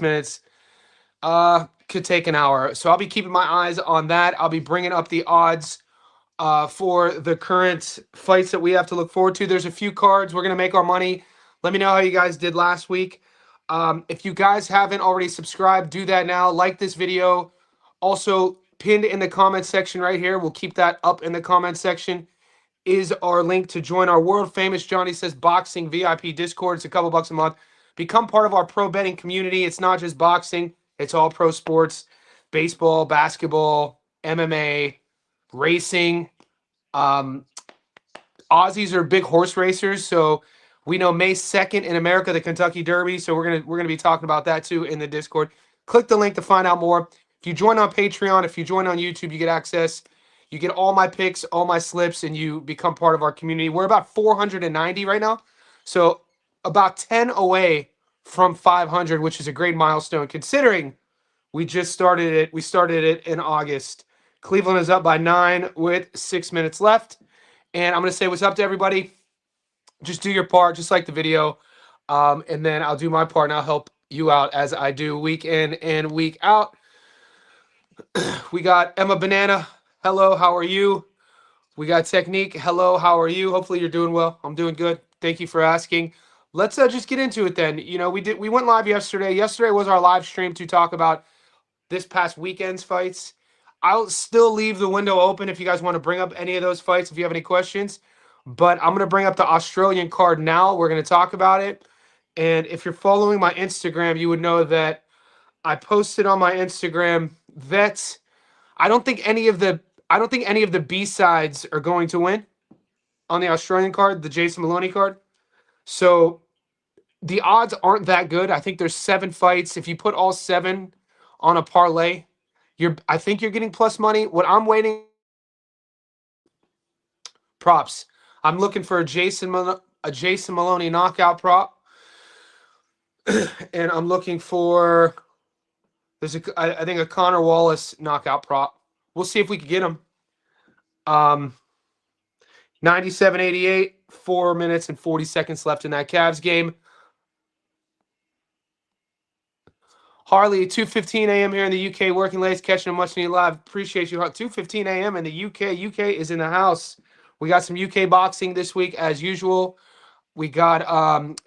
minutes. Could take an hour. So I'll be keeping my eyes on that. I'll be bringing up the odds for the current fights that we have to look forward to. There's a few cards. We're going to make our money. Let me know how you guys did last week. If you guys haven't already subscribed, do that now. Like this video. Also, pinned in the comment section right here, we'll keep that up in the comment section, is our link to join our world famous Johnny Says Boxing VIP Discord. It's a couple bucks a month. Become part of our pro betting community. It's not just boxing. It's all pro sports, baseball, basketball, MMA, racing. Aussies are big horse racers, so we know May 2nd in America, the Kentucky Derby. So we're gonna be talking about that too in the Discord. Click the link to find out more. If you join on Patreon, if you join on YouTube, you get access. You get all my picks, all my slips, and you become part of our community. We're about 490 right now, so about 10 away from 500, which is a great milestone considering we just started it. We started it in August. Cleveland is up by 9 with 6 minutes left. And I'm going to say what's up to everybody. Just do your part, just like the video. And then I'll do my part, and I'll help you out as I do week in and week out. We got Emma Banana. Hello, how are you? We got Technique. Hello, how are you? Hopefully you're doing well. I'm doing good. Thank you for asking. Let's just get into it then. You know, we went live yesterday. Yesterday was our live stream to talk about this past weekend's fights. I'll still leave the window open if you guys want to bring up any of those fights, if you have any questions. But I'm going to bring up the Australian card now. We're going to talk about it. And if you're following my Instagram, you would know that I posted on my Instagram that I don't think any of the B-sides are going to win on the Australian card, the Jason Maloney card. So the odds aren't that good. I think there's 7 fights. If you put all 7 on a parlay, I think you're getting plus money. What I'm waiting props. I'm looking for a Jason Maloney knockout prop, and I'm looking for I think a Connor Wallace knockout prop. We'll see if we can get him. 97.88, 4 minutes and 40 seconds left in that Cavs game. Harley, 2:15 a.m. here in the UK, working late, catching a much needed live. Appreciate you. 2:15 a.m. in the UK. UK is in the house. We got some UK boxing this week as usual. We got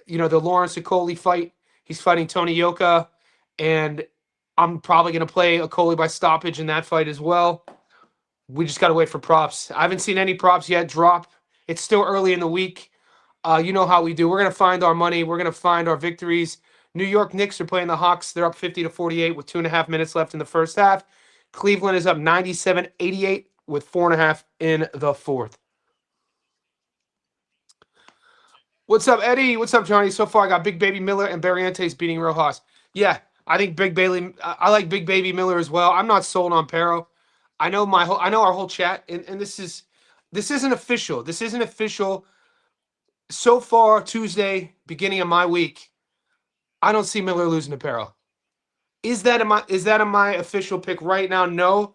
the Lawrence Okoli fight. He's fighting Tony Yoka, and I'm probably gonna play Okoli by stoppage in that fight as well. We just gotta wait for props. I haven't seen any props yet drop. It's still early in the week. You know how we do. We're gonna find our money. We're gonna find our victories. New York Knicks are playing the Hawks. They're up 50-48 with 2.5 minutes left in the first half. Cleveland is up 97-88 with 4.5 in the fourth. What's up, Eddie? What's up, Johnny? So far, I got Big Baby Miller and Barrientos beating Rojas. Yeah, I think I like Big Baby Miller as well. I'm not sold on Pero. I know our whole chat, and this isn't official. This isn't official. So far, Tuesday, beginning of my week, I don't see Miller losing to Pero. Is that in my official pick right now? No.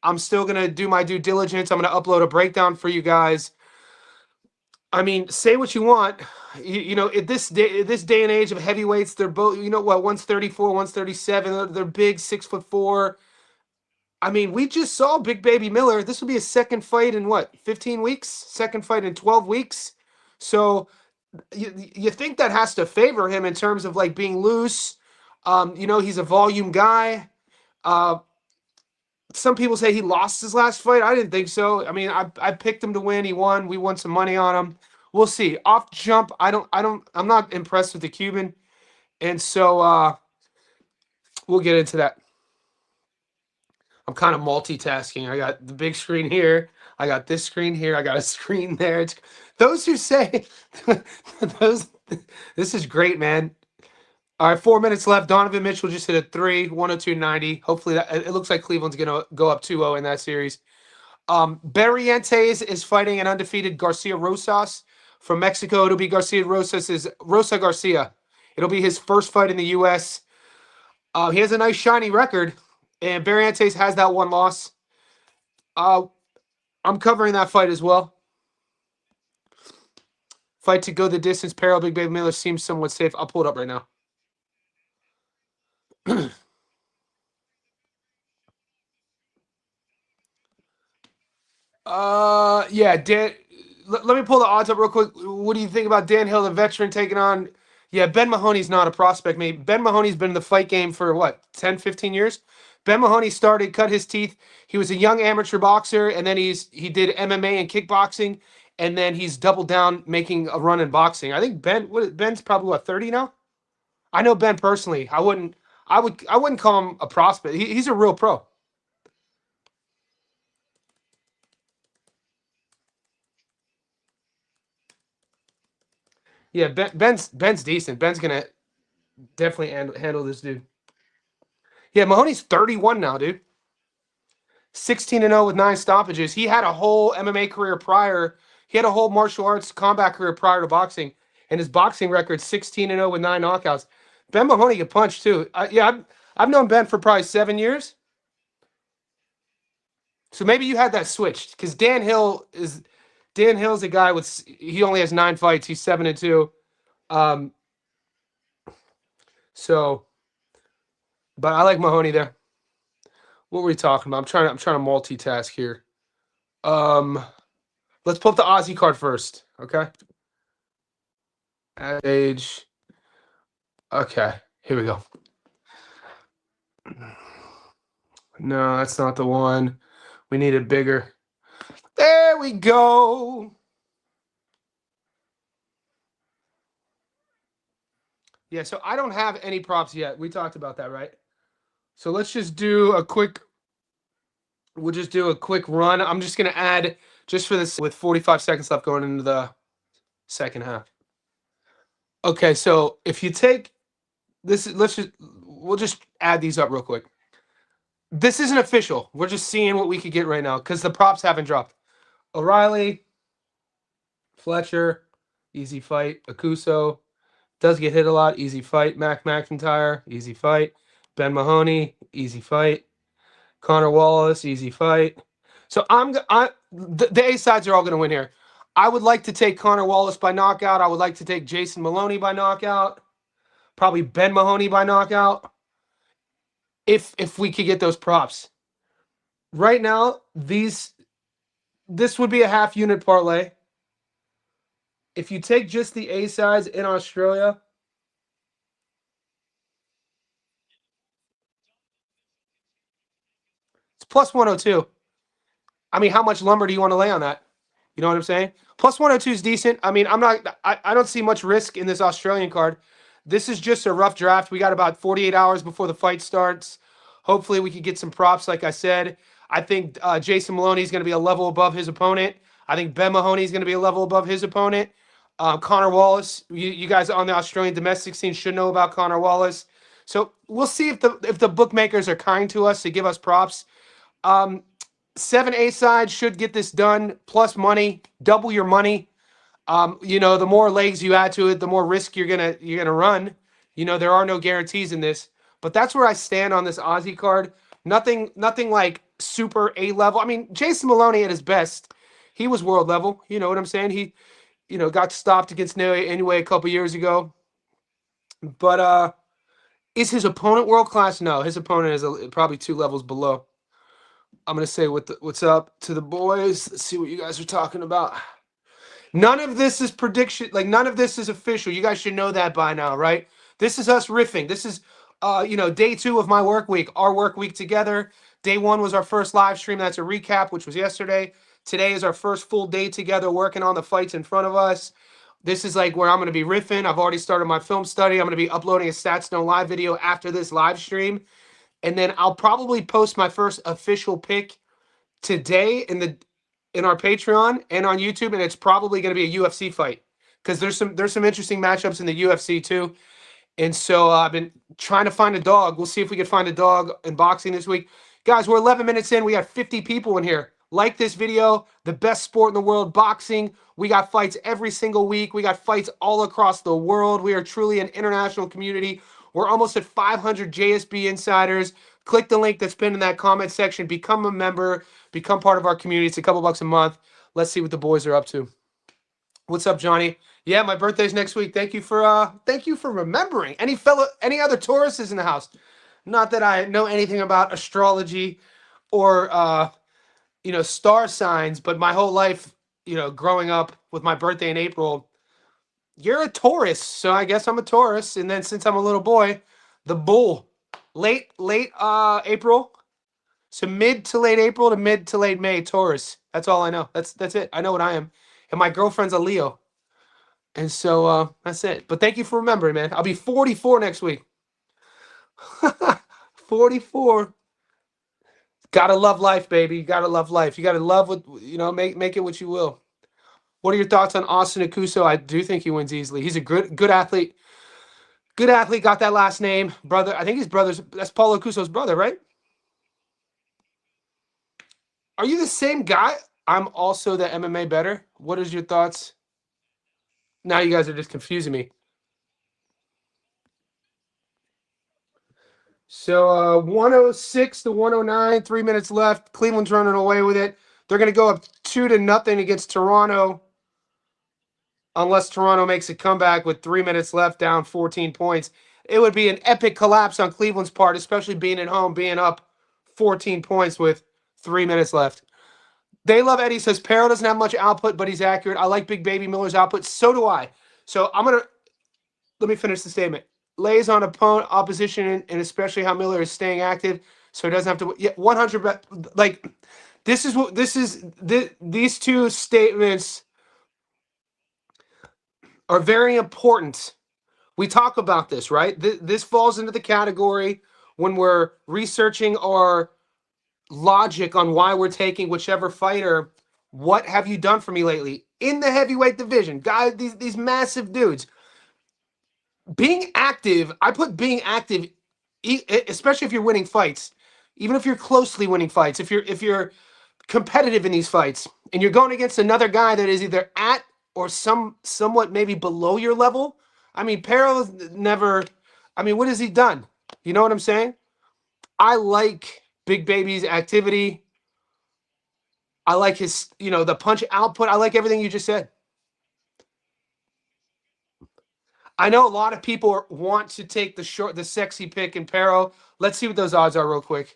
I'm still gonna do my due diligence. I'm gonna upload a breakdown for you guys. I mean, say what you want. At this day and age of heavyweights, they're both, one's 34, one's 37. They're big, 6'4". I mean, we just saw Big Baby Miller. This will be his second fight in 15 weeks? Second fight in 12 weeks. So you think that has to favor him in terms of like being loose. He's a volume guy. Some people say he lost his last fight. I didn't think so. I mean, I picked him to win. He won. We won some money on him. We'll see. Off jump, I'm not impressed with the Cuban. And so we'll get into that. I'm kind of multitasking. I got the big screen here. I got this screen here. I got a screen there. Those who say this is great, man. All right, 4 minutes left. Donovan Mitchell just hit a 3, 102.90. Hopefully it looks like Cleveland's going to go up 2-0 in that series. Barrientos is fighting an undefeated Garcia Rosas from Mexico. It'll be Rosa Garcia. It'll be his first fight in the U.S. He has a nice shiny record, and Barrientos has that one loss. I'm covering that fight as well. Fight to go the distance. Pero Big Baby Miller seems somewhat safe. I'll pull it up right now. Yeah, Dan. Let me pull the odds up real quick. What do you think about Dan Hill, the veteran, taking on? Yeah, Ben Mahoney's not a prospect, mate. Ben Mahoney's been in the fight game for what, 10, 15 years? Ben Mahoney started, cut his teeth. He was a young amateur boxer, and then he did MMA and kickboxing, and then he's doubled down, making a run in boxing. I think Ben's probably what, 30 now? I know Ben personally. I wouldn't call him a prospect. He's a real pro. Yeah, Ben's decent. Ben's gonna definitely handle this dude. Yeah, Mahoney's 31 now, dude. 16-0 with 9 stoppages. He had a whole MMA career prior. He had a whole martial arts combat career prior to boxing, and his boxing record 16-0 with 9 knockouts. Ben Mahoney can punch too. Yeah, I've known Ben for probably 7 years. So maybe you had that switched because Dan Hill's a guy with he only has 9 fights. He's 7-2. Um, so, but I like Mahoney there. What were we talking about? I'm trying to multitask here. Um, let's pull up the Aussie card first, okay? At age. Okay, here we go. No, that's not the one. We need it bigger. There we go. Yeah, so I don't have any props yet. We talked about that, right? So let's just do a quick. We'll just do a quick run. I'm just gonna add just for this with 45 seconds left going into the second half. Okay, so if you take this, we'll just add these up real quick. This isn't official. We're just seeing what we could get right now because the props haven't dropped. O'Reilly, Fletcher, easy fight. Akuso does get hit a lot, easy fight. Mac McIntyre, easy fight. Ben Mahoney, easy fight. Connor Wallace, easy fight. So the A sides are all going to win here. I would like to take Connor Wallace by knockout. I would like to take Jason Maloney by knockout. Probably Ben Mahoney by knockout. If we could get those props. Right now, this would be a half unit parlay. If you take just the A sides in Australia, it's plus 102. I mean, how much lumber do you want to lay on that? You know what I'm saying? Plus 102 is decent. I mean, I don't see much risk in this Australian card. This is just a rough draft. We got about 48 hours before the fight starts. Hopefully, we could get some props, like I said. I think Jason Maloney is going to be a level above his opponent. I think Ben Mahoney is going to be a level above his opponent. Connor Wallace, you guys on the Australian domestic scene should know about Connor Wallace. So we'll see if the bookmakers are kind to us to give us props. 7 A sides should get this done. Plus money, double your money. The more legs you add to it, the more risk you're gonna run. There are no guarantees in this, but that's where I stand on this Aussie card. Nothing like super A level. I mean, Jason Maloney at his best, he was world level. You know what I'm saying? He, got stopped against Inoue a couple years ago. But is his opponent world class? No, his opponent is probably 2 levels below. I'm gonna say what's up to the boys. Let's see what you guys are talking about. None of this is prediction. Like none of this is official. You guys should know that by now, right? This is us riffing. This is, day 2 of my work week. Our work week together. Day 1 was our first live stream. That's a recap, which was yesterday. Today is our first full day together working on the fights in front of us. This is like where I'm going to be riffing. I've already started my film study. I'm going to be uploading a Stats No Live video after this live stream. And then I'll probably post my first official pick today in our Patreon and on YouTube, and it's probably going to be a UFC fight because there's some interesting matchups in the UFC too. And so I've been trying to find a dog. We'll see if we can find a dog in boxing this week. Guys, we're 11 minutes in. We got 50 people in here. Like this video, the best sport in the world, boxing. We got fights every single week. We got fights all across the world. We are truly an international community. We're almost at 500 JSB insiders. Click the link that's pinned in that comment section. Become a member. Become part of our community. It's a couple bucks a month. Let's see what the boys are up to. What's up, Johnny? Yeah, my birthday's next week. Thank you for remembering. Any other Tauruses in the house? Not that I know anything about astrology or star signs, but my whole life, growing up with my birthday in April, you're a Taurus, so I guess I'm a Taurus. And then since I'm a little boy, the bull, late April, so mid to late April to mid to late May, Taurus. That's all I know. That's it. I know what I am. And my girlfriend's a Leo. And so that's it. But thank you for remembering, man. I'll be 44 next week. 44. Gotta love life, baby. You gotta love life. You gotta love what make it what you will. What are your thoughts on Austin Akuso? I do think he wins easily. He's a good athlete. Good athlete, got that last name. Brother, I think his brother's that's Paulo Akuso's brother, right? Are you the same guy? I'm also the MMA better. What is your thoughts? Now you guys are just confusing me. So 106 to 109, 3 minutes left. Cleveland's running away with it. They're going to go up 2-0 against Toronto, unless Toronto makes a comeback with 3 minutes left, down 14 points. It would be an epic collapse on Cleveland's part, especially being at home, being up 14 points with 3 minutes left. They love Eddie says Perro doesn't have much output, but he's accurate. I like Big Baby Miller's output. So do I. So let me finish the statement. Lays on opposition, and especially how Miller is staying active, so he doesn't have to. Yeah, 100. Like these two statements are very important. We talk about this, right? This falls into the category when we're researching our logic on why we're taking whichever fighter. What have you done for me lately in the heavyweight division, guys? These massive dudes. Being active, I put being active, especially if you're winning fights, even if you're closely winning fights, if you're competitive in these fights, and you're going against another guy that is either at or somewhat maybe below your level. I mean, Perro's never. I mean, what has he done? You know what I'm saying? I like Big Baby's activity. I like his, the punch output. I like everything you just said. I know a lot of people want to take the sexy pick in Perro. Let's see what those odds are real quick.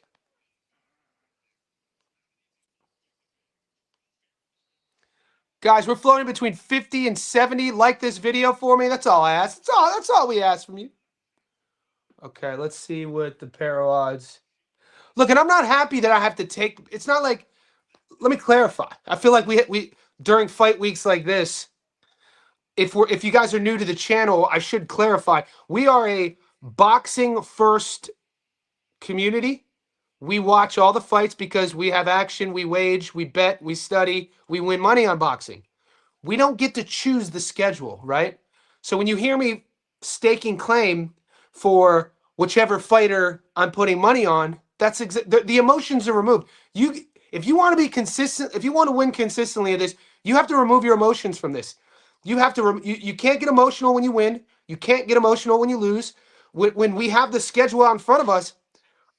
Guys, we're floating between 50 and 70. Like this video for me. That's all I ask. That's all we ask from you. Okay, let's see what the Perro odds. Look, and I'm not happy that I have to take. It's not like. Let me clarify. I feel like we during fight weeks like this. If you guys are new to the channel, I should clarify. We are a boxing first community. We watch all the fights because we have action, we wage, we bet, we study, we win money on boxing. We don't get to choose the schedule, right? So when you hear me staking claim for whichever fighter I'm putting money on, that's the emotions are removed. If you want to be consistent, if you want to win consistently at this, you have to remove your emotions from this. You have to. You can't get emotional when you win. You can't get emotional when you lose. When we have the schedule out in front of us,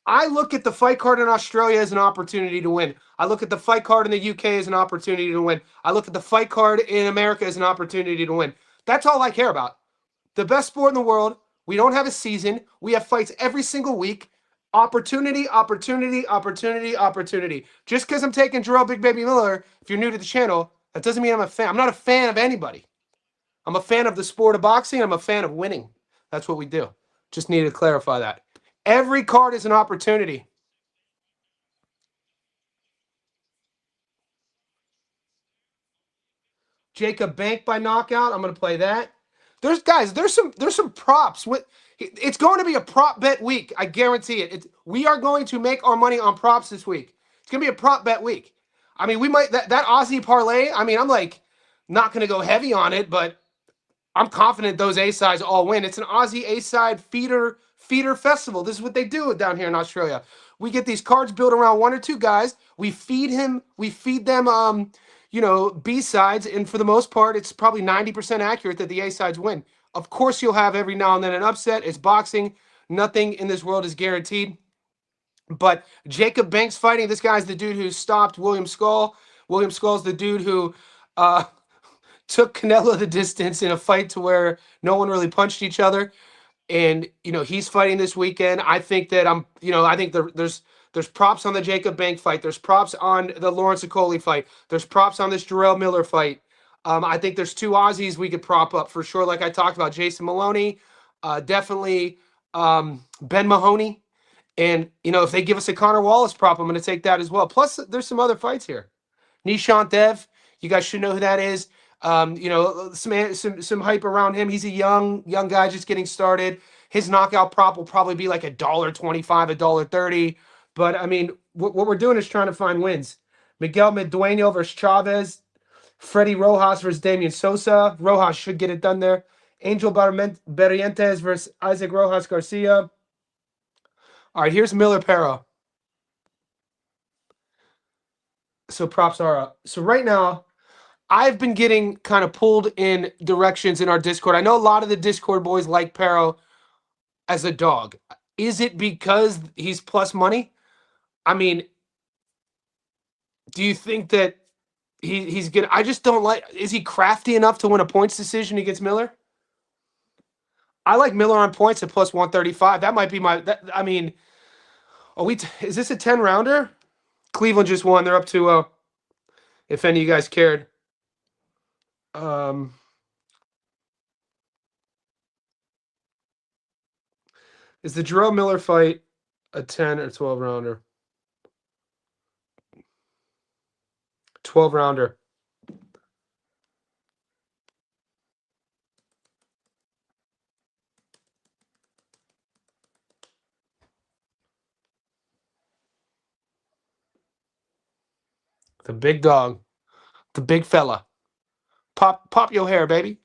I look at the fight card in Australia as an opportunity to win. I look at the fight card in the UK as an opportunity to win. I look at the fight card in America as an opportunity to win. That's all I care about. The best sport in the world. We don't have a season. We have fights every single week. Opportunity, opportunity, opportunity, opportunity. Just because I'm taking Jarrell Big Baby Miller, if you're new to the channel, that doesn't mean I'm a fan. I'm not a fan of anybody. I'm a fan of the sport of boxing. I'm a fan of winning. That's what we do. Just needed to clarify that. Every card is an opportunity. Jacob Bank by knockout. I'm going to play that. There's some props. It's going to be a prop bet week. I guarantee it. We are going to make our money on props this week. It's going to be a prop bet week. I mean, we might that Aussie parlay. I mean, I'm like not going to go heavy on it, but I'm confident those A-sides all win. It's an Aussie A-side feeder festival. This is what they do down here in Australia. We get these cards built around one or two guys. We feed them B-sides, and for the most part, it's probably 90% accurate that the A-sides win. Of course, you'll have every now and then an upset. It's boxing. Nothing in this world is guaranteed. But Jacob Banks fighting, this guy's the dude who stopped William Skull. William Skull's the dude who took Canelo the distance in a fight to where no one really punched each other. And, he's fighting this weekend. I think that I think there's There's props on the Jacob Bank fight. There's props on the Lawrence Okoli fight. There's props on this Jarrell Miller fight. I think there's 2 Aussies we could prop up for sure. Like I talked about, Jason Maloney, definitely Ben Mahoney. And, if they give us a Connor Wallace prop, I'm going to take that as well. Plus, there's some other fights here. Nishant Dev, you guys should know who that is. Some hype around him. He's a young guy just getting started. His knockout prop will probably be like $1.25, $1.30. But I mean, what we're doing is trying to find wins. Miguel Medueno versus Chavez. Freddie Rojas versus Damian Sosa. Rojas should get it done there. Angel Barrientos versus Isaac Rojas Garcia. All right, here's Miller Pero. So props are up. So right now, I've been getting kind of pulled in directions in our Discord. I know a lot of the Discord boys like Pero as a dog. Is it because he's plus money? I mean, do you think that he's good? I just don't like. Is he crafty enough to win a points decision against Miller? I like Miller on points at plus 135. That might be my. Is this a 10-rounder? Cleveland just won. They're up 2-0. If any of you guys cared. Is the Jarrell Miller fight a 10 or 12-rounder? 12-rounder. The big dog. The big fella. Pop your hair, baby.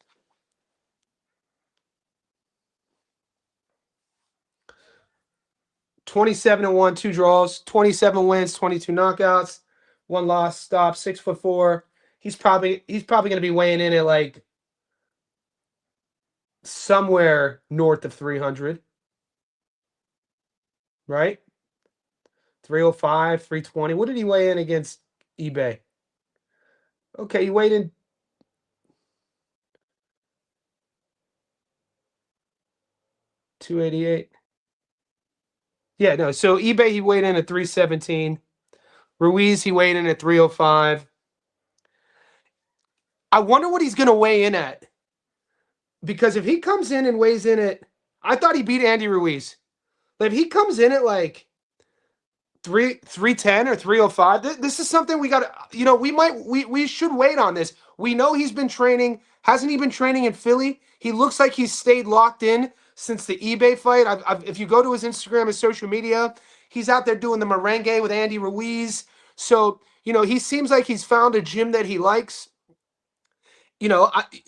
(27-1), 2 draws, 27 wins, 22 knockouts, 1 loss, stop, 6'4". He's probably going to be weighing in at like somewhere north of 300. Right? 305, 320. What did he weigh in against eBay? Okay, he weighed in 288. Yeah, no. So eBay, he weighed in at 317. Ruiz, he weighed in at 305. I wonder what he's going to weigh in at. Because if he comes in and weighs in at, I thought he beat Andy Ruiz. But if he comes in at like 310 or 305, this is something we got to, we should wait on this. We know he's been training. Hasn't he been training in Philly? He looks like he's stayed locked in since the eBay fight. If you go to his Instagram, his social media, he's out there doing the merengue with Andy Ruiz. So, he seems like he's found a gym that he likes.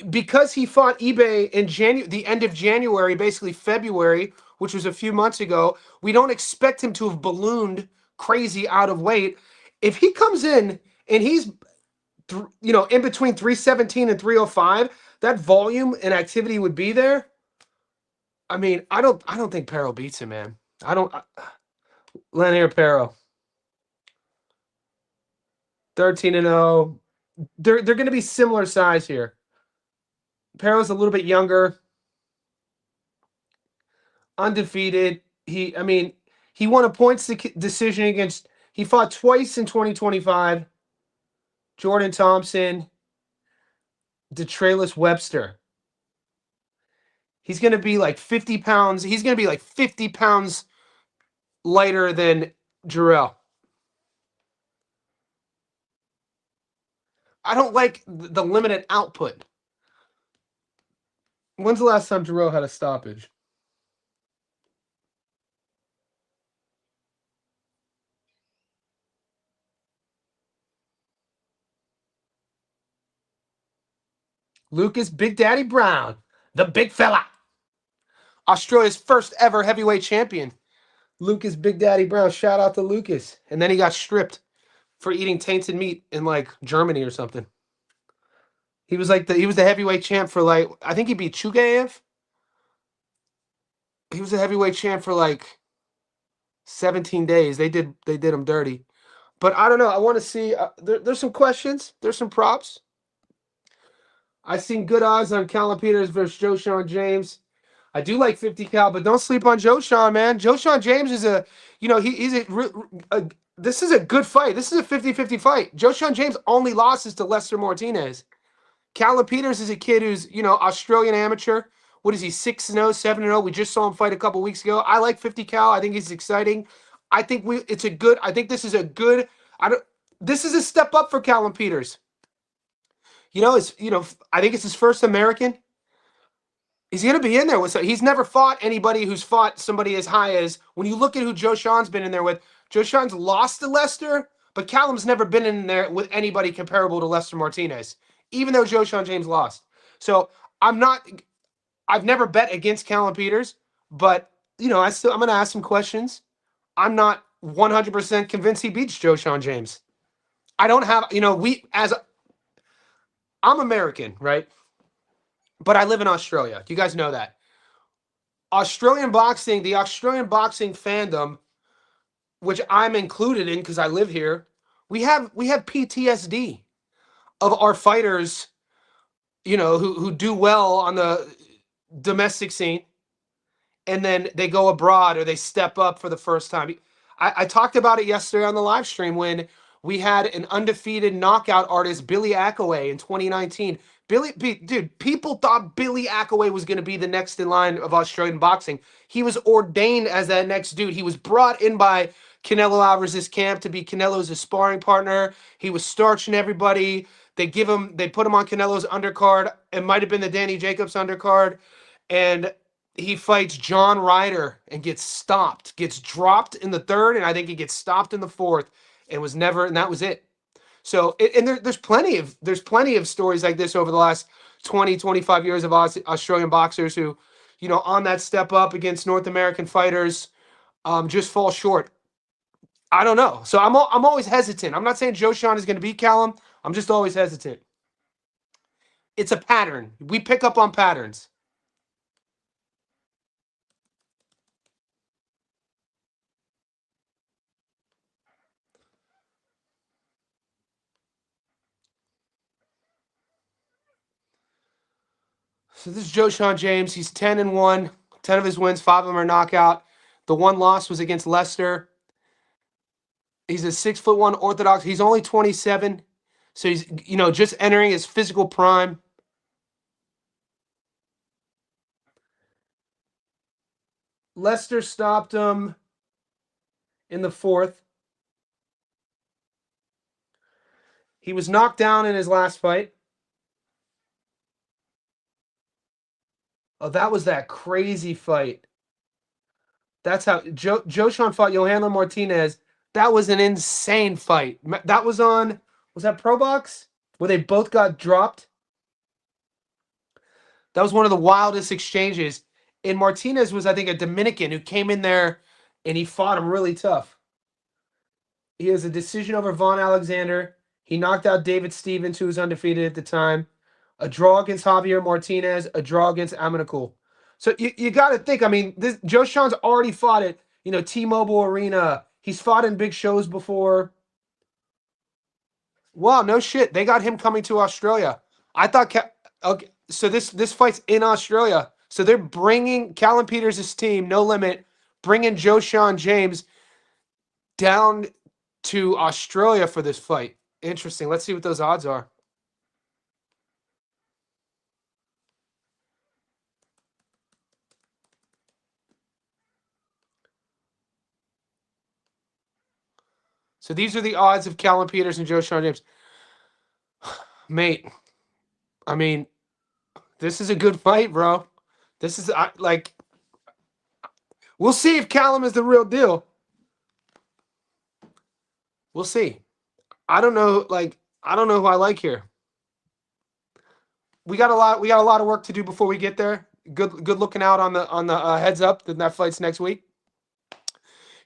Because he fought eBay in the end of January, basically February, which was a few months ago, we don't expect him to have ballooned crazy out of weight. If he comes in and he's, in between 317 and 305, that volume and activity would be there. I mean, I don't think Pero beats him, man. Lanier Pero. 13-0. They're going to be similar size here. Pero's a little bit younger. Undefeated. He won a points decision against, he fought twice in 2025. Jordan Thompson, Detraylus Webster. He's going to be like 50 pounds. He's going to be like 50 pounds lighter than Jarrell. I don't like the limited output. When's the last time Jarrell had a stoppage? Lucas Big Daddy Brown, the big fella. Australia's first ever heavyweight champion. Lucas Big Daddy Brown. Shout out to Lucas. And then he got stripped for eating tainted meat in like Germany or something. He was the heavyweight champ for like, I think he beat Chugaev. He was a heavyweight champ for like 17 days. They did him dirty. But I don't know. I want to see. There's some questions. There's some props. I've seen good odds on Callum Peters versus Joe Sean James. I do like 50 cal, but don't sleep on Joshawn, man. Joshawn James is a, he's this is a good fight. This is a 50-50 fight. Joshawn James only losses to Lester Martinez. Callum Peters is a kid who's, Australian amateur. What is he, 6-0, 7-0? We just saw him fight a couple weeks ago. I like 50 cal. I think he's exciting. I think this is a good, this is a step up for Callum Peters. I think it's his first American. He's going to be in there with. He's never fought anybody who's fought somebody as high as. When you look at who Joshawn's been in there with, Joshawn's lost to Lester, but Callum's never been in there with anybody comparable to Lester Martinez, even though Joshawn James lost. So I've never bet against Callum Peters, but I'm going to ask some questions. I'm not 100% convinced he beats Joshawn James. I don't have, I'm American, right? But I live in Australia. You guys know that. The Australian boxing fandom, which I'm included in because I live here, we have PTSD of our fighters, who do well on the domestic scene, and then they go abroad or they step up for the first time. I talked about it yesterday on the live stream when we had an undefeated knockout artist, Billy Akaway, in 2019. Dude, people thought Billy Akaway was going to be the next in line of Australian boxing. He was ordained as that next dude. He was brought in by Canelo Alvarez's camp to be Canelo's sparring partner. He was starching everybody. They put him on Canelo's undercard. It might have been the Danny Jacobs undercard. And he fights John Ryder and gets dropped in the third, and I think he gets stopped in the fourth, and that was it. So, there's plenty of stories like this over the last 20, 25 years of Australian boxers who, on that step up against North American fighters, just fall short. I don't know. So I'm always hesitant. I'm not saying Joshawn is going to beat Callum. I'm just always hesitant. It's a pattern. We pick up on patterns. So this is Joshawn James. He's 10-1. 10 of his wins, 5 of them are knockout. The one loss was against Lester. He's a 6'1" orthodox. He's only 27. So he's, just entering his physical prime. Lester stopped him in the fourth. He was knocked down in his last fight. Oh, that was that crazy fight. That's how Joshawn fought Johanna Martinez. That was an insane fight. That was that Pro Box? Where they both got dropped? That was one of the wildest exchanges. And Martinez was, I think, a Dominican who came in there and he fought him really tough. He has a decision over Von Alexander. He knocked out David Stevens, who was undefeated at the time. A draw against Javier Martinez. A draw against Amenikul. So you got to think, Joshawn's already fought at, T-Mobile Arena. He's fought in big shows before. Wow, no shit. They got him coming to Australia. I thought, okay, so this fight's in Australia. So they're bringing Callum Peters' team, No Limit, bringing Joshawn James down to Australia for this fight. Interesting. Let's see what those odds are. So these are the odds of Callum Peters and Joshawn James. Mate, this is a good fight, bro. This is we'll see if Callum is the real deal. We'll see. I don't know who I like here. We got a lot of work to do before we get there. Good looking out on the heads up that fight's next week.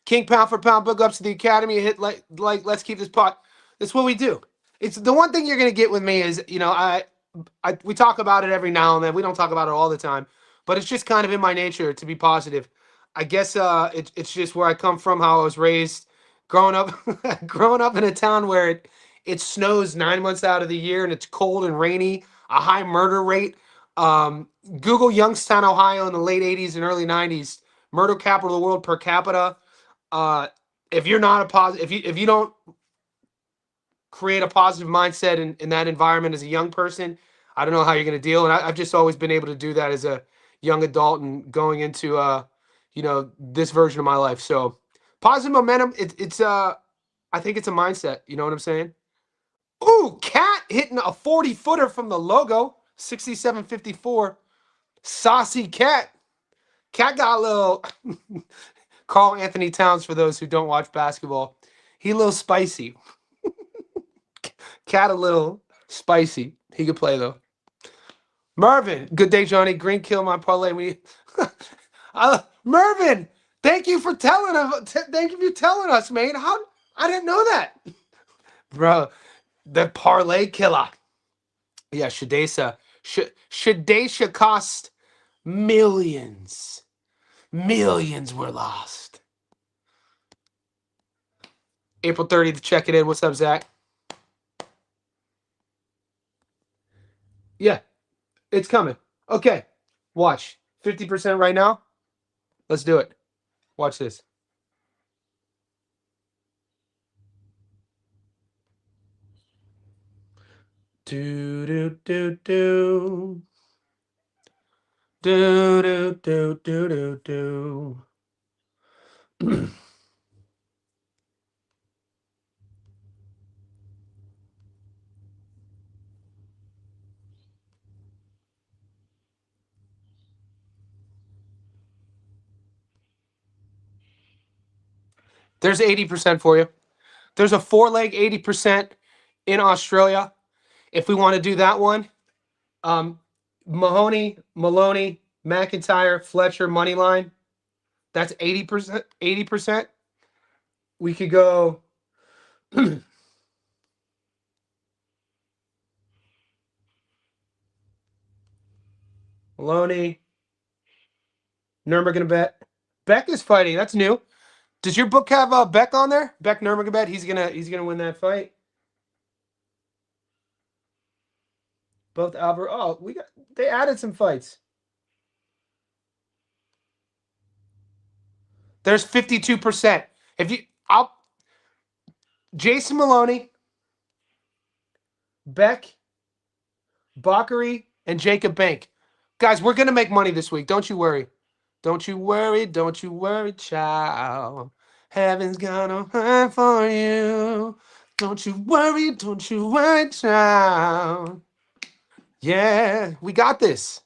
King pound for pound, big ups to the academy. Hit let's keep this pot. That's what we do. It's the one thing you're gonna get with me is we talk about it every now and then. We don't talk about it all the time, but it's just kind of in my nature to be positive. I guess it's just where I come from, how I was raised, growing up in a town where it snows 9 months out of the year and it's cold and rainy, a high murder rate. Google Youngstown, Ohio in the late 80s and early 90s. Murder capital of the world per capita. If you're not a positive, if you don't create a positive mindset in that environment as a young person, I don't know how you're going to deal. And I've just always been able to do that as a young adult and going into this version of my life. So positive momentum. It's I think it's a mindset. You know what I'm saying? Ooh, Cat hitting a 40-footer from the logo, 67.54. Saucy Cat. Cat got a little Carl Anthony Towns for those who don't watch basketball. He a little spicy. Cat a little spicy. He could play though. Mervin, good day, Johnny. Green kill my parlay. Mervin, thank you for telling us. Thank you for telling us, man. How I didn't know that, bro. The parlay killer. Yeah, Shadesha. Shadesha cost millions. Millions were lost. April 30th, check it in. What's up, Zach? Yeah, it's coming. Okay, watch. 50% right now. Let's do it. Watch this. Do do do do. Do do do do do do. There's 80% for you. There's a 4-leg 80% in Australia. If we want to do that one, Mahoney, Maloney, McIntyre, Fletcher, money line. That's 80%. 80%. We could go. Maloney, Nurmagomedov. Beck is fighting. That's new. Does your book have Beck on there? Beck Nurmagomedov. He's gonna win that fight. Both Albert. Oh, they added some fights. There's 52%. Jason Maloney, Beck, Bakary, and Jacob Bank. Guys, we're gonna make money this week. Don't you worry. Don't you worry, child. Heaven's gonna hunt for you. Don't you worry, child. Yeah, we got this.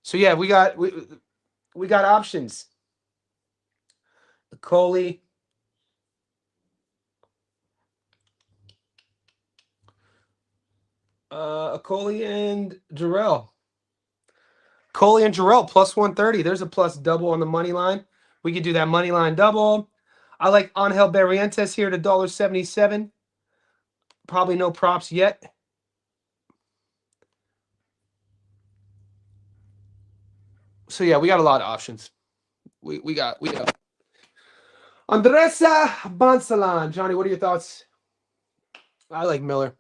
So yeah, we got options. Coley. Coley and Jarrell. Coley and Jarrell plus 130. There's a plus double on the money line. We could do that money line double. I like Angel Barrientos here at $1.77. Probably no props yet. So yeah, we got a lot of options. We got Andressa Bansalan. Johnny, what are your thoughts? I like Miller.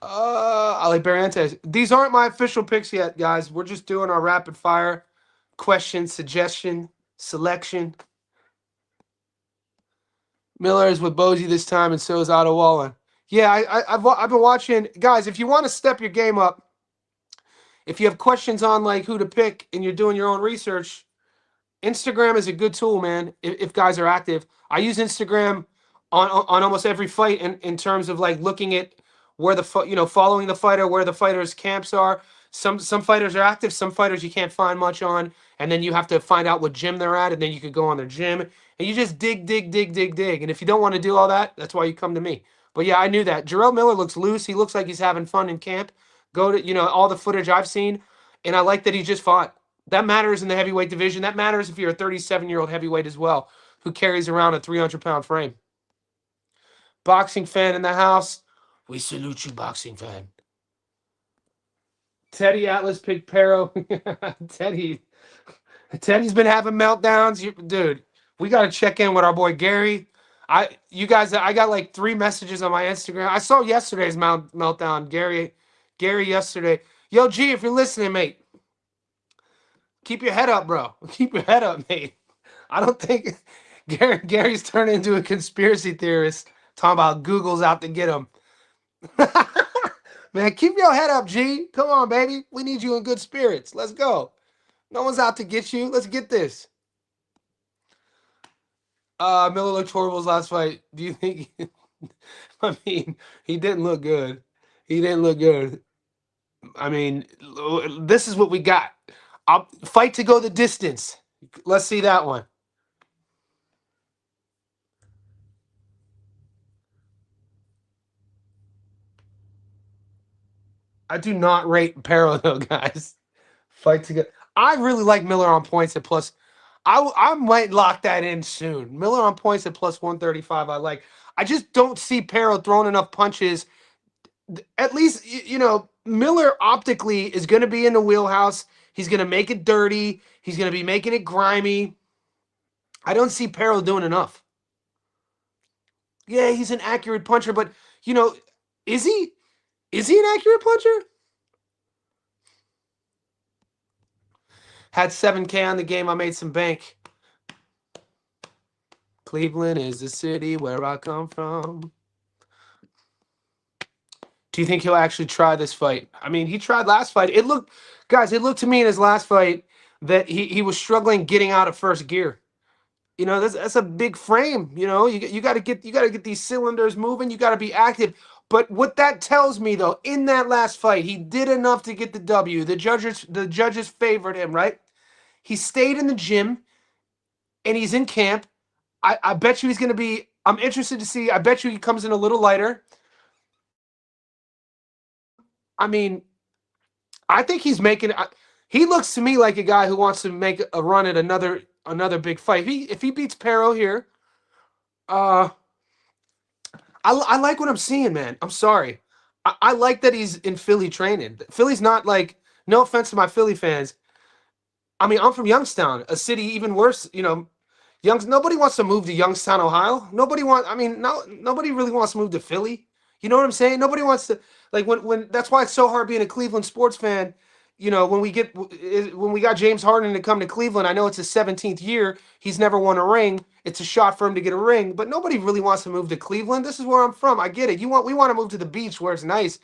I like Barrientos. These aren't my official picks yet, guys. We're just doing our rapid fire question, suggestion, selection. Miller is with Bozy this time, and so is Otto Wallen. Yeah, I've been watching. Guys, if you want to step your game up, if you have questions on like who to pick and you're doing your own research, Instagram is a good tool, man. If guys are active, I use Instagram on almost every fight in terms of like looking at where following the fighter, where the fighter's camps are. Some fighters are active, some fighters you can't find much on, and then you have to find out what gym they're at, and then you could go on their gym, and you just dig. And if you don't want to do all that, that's why you come to me. But yeah, I knew that. Jarrell Miller looks loose. He looks like he's having fun in camp. Go to all the footage I've seen, and I like that he just fought. That matters in the heavyweight division. That matters if you're a 37-year-old heavyweight as well, who carries around a 300-pound frame. Boxing fan in the house. We salute you, boxing fan. Teddy Atlas picked Pero. Teddy's been having meltdowns. Dude, we got to check in with our boy Gary. You guys, I got like 3 messages on my Instagram. I saw yesterday's meltdown. Gary yesterday. Yo, G, if you're listening, mate, keep your head up, bro. Keep your head up, mate. I don't think Gary's turned into a conspiracy theorist talking about Google's out to get him. Man, keep your head up, G. Come on, baby. We need you in good spirits. Let's go. No one's out to get you. Let's get this. Miller looked horrible his last fight. Do you think? I mean, he didn't look good. He didn't look good. I mean, this is what we got. I'll fight to go the distance. Let's see that one. I do not rate Perro though, guys. Fight to go. I really like Miller on points at plus. I might lock that in soon. Miller on points at plus 135. I like. I just don't see Perro throwing enough punches. At least Miller optically is going to be in the wheelhouse. He's going to make it dirty. He's going to be making it grimy. I don't see Perro doing enough. Yeah, he's an accurate puncher, but is he? Is he an accurate puncher? Had 7K on the game. I made some bank. Cleveland is the city where I come from. Do you think he'll actually try this fight? I mean, he tried last fight. It looked to me in his last fight that he was struggling getting out of first gear. That's a big frame. You got to get these cylinders moving. You got to be active. But what that tells me, though, in that last fight, he did enough to get the W. The judges favored him, right? He stayed in the gym, and he's in camp. I bet you he's going to be. I'm interested to see. I bet you he comes in a little lighter. I mean, I think he's making. He looks to me like a guy who wants to make a run at another big fight. If he beats Perro here, I like what I'm seeing, man. I'm sorry. I like that he's in Philly training. Philly's not like, no offense to my Philly fans. I mean, I'm from Youngstown, a city even worse. Nobody wants to move to Youngstown, Ohio. Nobody really wants to move to Philly. You know what I'm saying? Nobody wants to, like, when that's why it's so hard being a Cleveland sports fan. When we got James Harden to come to Cleveland, I know it's his 17th year. He's never won a ring. It's a shot for him to get a ring, but nobody really wants to move to Cleveland. This is where I'm from. I get it. We want to move to the beach where it's nice.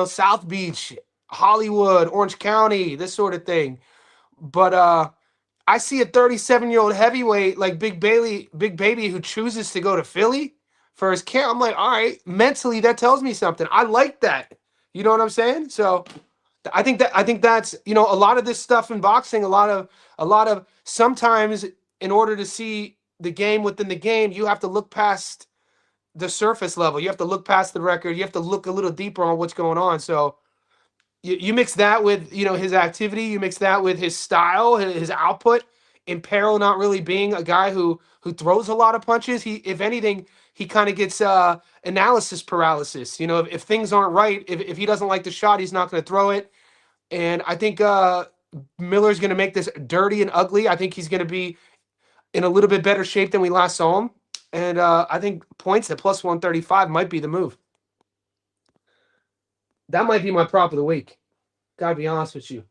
South Beach, Hollywood, Orange County, this sort of thing. But I see a 37-year-old heavyweight like Big Baby who chooses to go to Philly for his camp. I'm like, all right, mentally that tells me something. I like that. You know what I'm saying? So I think that's a lot of this stuff in boxing. A lot of sometimes in order to see the game within the game, you have to look past the surface level. You have to look past the record. You have to look a little deeper on what's going on. So you mix that with his activity. You mix that with his style, his output. In Peril not really being a guy who throws a lot of punches. If anything, he kind of gets analysis paralysis. If things aren't right, if he doesn't like the shot, he's not going to throw it. And I think Miller's going to make this dirty and ugly. I think he's going to be in a little bit better shape than we last saw him. And I think points at plus 135 might be the move. That might be my prop of the week. Gotta be honest with you.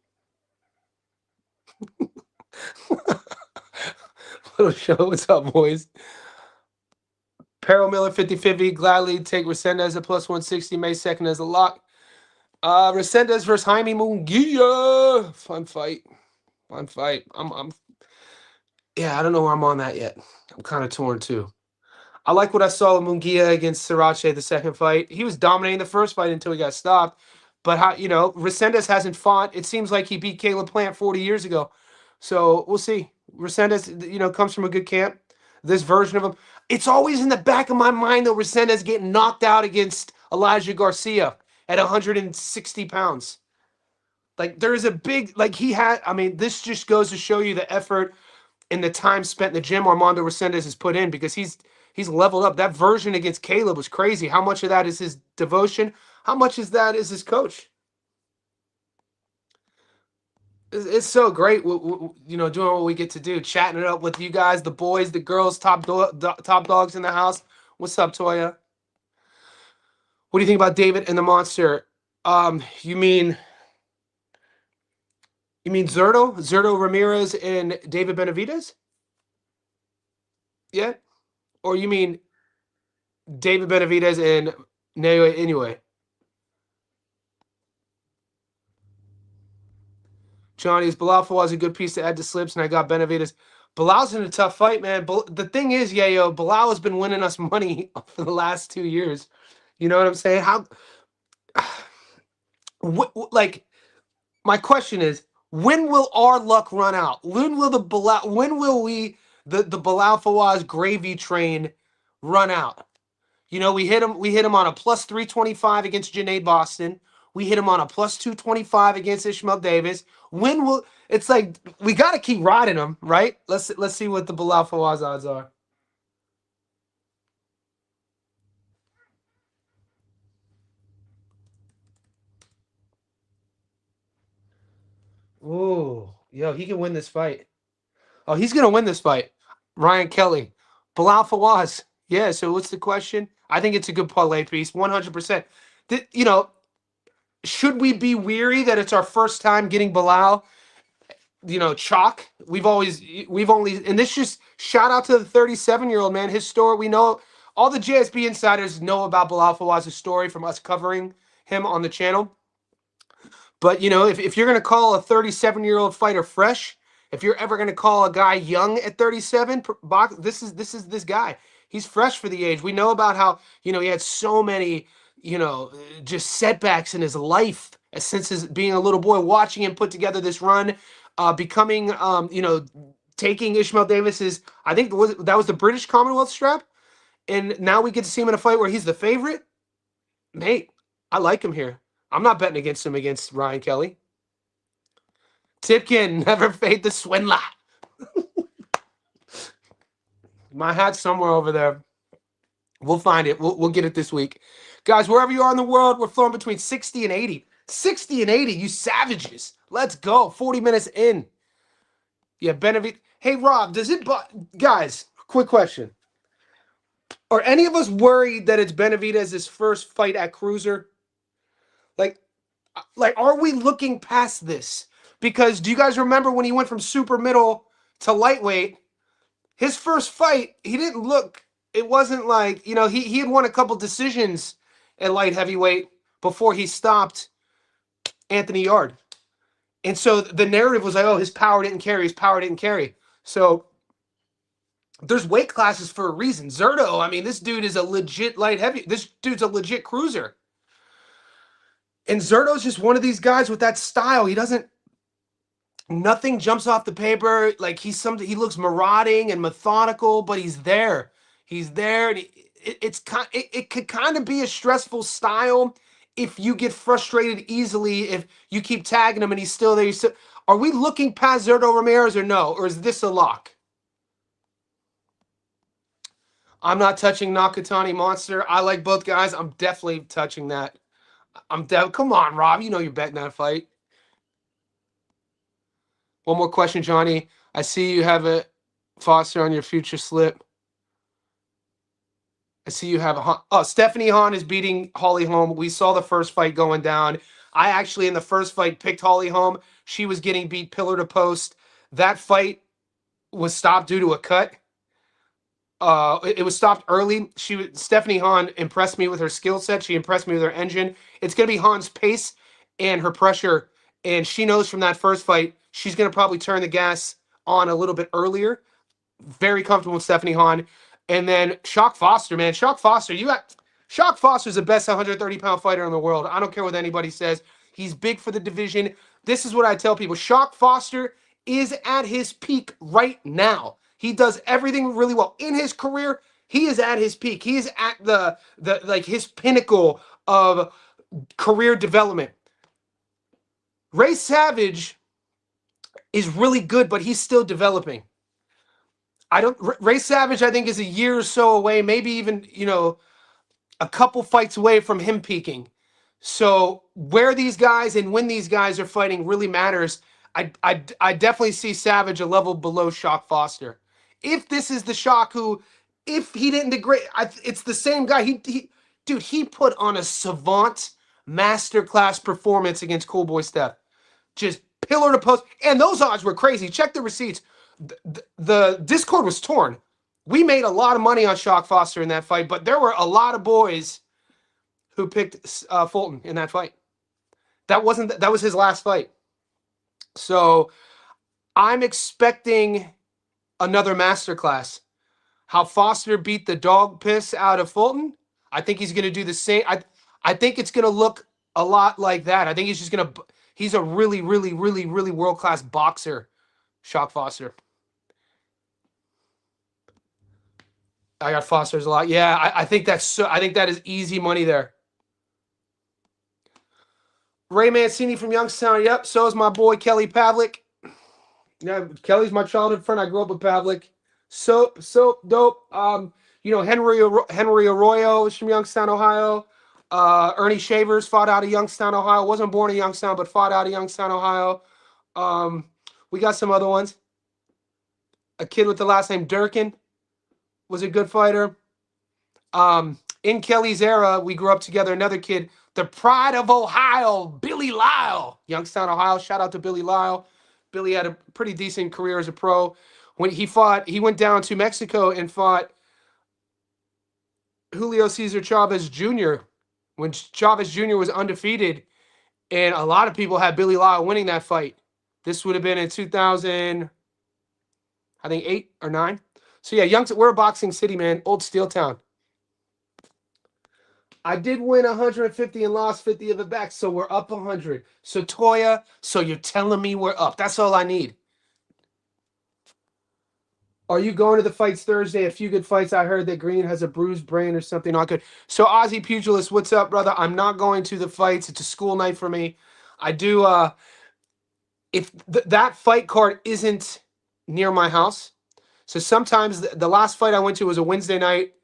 Little show. What's up, boys? Peril Miller 50-50. Gladly take Resendez at plus 160. May 2nd as a lock. Resendez versus Jaime Munguia. Fun fight. Yeah, I don't know where I'm on that yet. I'm kind of torn too. I like what I saw with Munguia against Sirache the second fight. He was dominating the first fight until he got stopped. But Resendez hasn't fought. It seems like he beat Caleb Plant 40 years ago. So we'll see. Resendez, comes from a good camp. This version of him. It's always in the back of my mind, though, Resendez getting knocked out against Elijah Garcia at 160 pounds. Like, there's a big, this just goes to show you the effort and the time spent in the gym Armando Resendez has put in, because he's leveled up. That version against Caleb was crazy. How much of that is his devotion? How much is that is his coach? It's so great, you know, doing what we get to do, chatting it up with you guys, the boys, the girls, top dogs in the house. What's up, Toya? What do you think about David and the Monster? You mean Zurdo, Ramirez, and David Benavidez? Yeah, or you mean David Benavidez and Inoue? Johnny's Bilal was a good piece to add to slips, and I got Benavidez. Bilal's in a tough fight, man. The thing is, Yayo, Bilal has been winning us money for the last 2 years. You know what I'm saying? How, like, my question is, when will our luck run out? When will the Bilal, when will the Bilal Fawaz gravy train run out? You know, we hit him on a plus 325 against Janae Boston. We hit him on a plus 225 against Ishmael Davis. When will it's like we got to keep riding him, right? Let's see what the Bilal Fawaz odds are. Ooh, yo, he can win this fight. Oh, he's gonna win this fight. Ryan Kelly, Bilal Fawaz. Yeah. So what's the question? I think it's a good parlay piece, 100%. You know, should we be weary that it's our first time getting Bilal? You know, chalk. We've only, and this just shout out to the 37-year-old man. His story, we know all the JSB insiders know about Bilal Fawaz's story from us covering him on the channel. But you know, if you're gonna call a 37-year-old fighter fresh, if you're ever gonna call a guy young at 37, this is this guy. He's fresh for the age. We know about how, you know, he had so many, you know, just setbacks in his life since his being a little boy, watching him put together this run, becoming, you know, taking Ishmael Davis's, I think that was the British Commonwealth strap, and now we get to see him in a fight where he's the favorite. Mate, I like him here. I'm not betting against him against Ryan Kelly. Tipkin, never fade the swindler. My hat's somewhere over there. We'll find it. We'll get it this week. Guys, wherever you are in the world, we're flowing between 60 and 80. 60 and 80, you savages. Let's go. 40 minutes in. Yeah, Benavidez. Hey, Rob, guys, quick question. Are any of us worried that it's Benavidez's first fight at cruiser? Like, are we looking past this? Because do you guys remember when he went from super middle to lightweight? His first fight, he didn't look. It wasn't like, you know, he had won a couple decisions at light heavyweight before he stopped Anthony Yard. And so the narrative was like, oh, his power didn't carry. His power didn't carry. So there's weight classes for a reason. Zurdo, I mean, this dude is a legit light heavy. This dude's a legit cruiser. And Zurdo's just one of these guys with that style. He doesn't, nothing jumps off the paper. Like he looks marauding and methodical, but he's there. He's there. And it could kind of be a stressful style if you get frustrated easily, if you keep tagging him and he's still there. Are we looking past Zurdo Ramirez or no? Or is this a lock? I'm not touching Nakatani Monster. I like both guys. I'm definitely touching that. Come on, Rob. You know you're betting that fight. One more question, Johnny. I see you have a Foster on your future slip. I see you have Stephanie Hahn is beating Holly Holm. We saw the first fight going down. I actually, in the first fight, picked Holly Holm. She was getting beat pillar to post. That fight was stopped due to a cut. It was stopped early. Stephanie Hahn impressed me with her skill set. She impressed me with her engine. It's going to be Hahn's pace and her pressure. And she knows from that first fight, she's going to probably turn the gas on a little bit earlier. Very comfortable with Stephanie Hahn. And then Shock Foster, man. Shock Foster's the best 130-pound fighter in the world. I don't care what anybody says. He's big for the division. This is what I tell people. Shock Foster is at his peak right now. He does everything really well. In his career, he is at his peak. He is at the like his pinnacle of career development. Ray Savage is really good, but he's still developing. Ray Savage, I think, is a year or so away, maybe even, you know, a couple fights away from him peaking. So where these guys and when these guys are fighting really matters. I definitely see Savage a level below Shock Foster. If this is the Shock who, if he didn't degrade, it's the same guy. Dude, he put on a savant masterclass performance against Cool Boy Steph. Just pillar to post. And those odds were crazy. Check the receipts. The Discord was torn. We made a lot of money on Shock Foster in that fight, but there were a lot of boys who picked Fulton in that fight. That was his last fight. So I'm expecting another masterclass. How Foster beat the dog piss out of Fulton. I think he's going to do the same. I think it's going to look a lot like that. I think he's just going to. He's a really, really, really, really world-class boxer, Shock Foster. I got Foster's a lot. Yeah, I think that's so. I think that is easy money there. Ray Mancini from Youngstown. Yep. So is my boy Kelly Pavlik. Yeah, Kelly's my childhood friend. I grew up with Pavlik. So dope. Henry Arroyo is from Youngstown, Ohio. Ernie Shavers fought out of Youngstown, Ohio. Wasn't born in Youngstown, but fought out of Youngstown, Ohio. We got some other ones. A kid with the last name Durkin was a good fighter. In Kelly's era, we grew up together. Another kid, the pride of Ohio, Billy Lyle. Youngstown, Ohio. Shout out to Billy Lyle. Billy had a pretty decent career as a pro. When he went down to Mexico and fought Julio Cesar Chavez Jr. when Chavez Jr. was undefeated, and a lot of people had Billy Lyle winning that fight. This would have been in 2000, I think 8 or 9. So yeah, we're a boxing city, man. Old Steel Town. I did win 150 and lost 50 of it back, so we're up 100. So Toya, so you're telling me we're up. That's all I need. Are you going to the fights Thursday? A few good fights. I heard that Green has a bruised brain or something not good. So Aussie Pugilist, what's up, brother? I'm not going to the fights. It's a school night for me. I do, if that fight card isn't near my house. So sometimes the last fight I went to was a Wednesday night.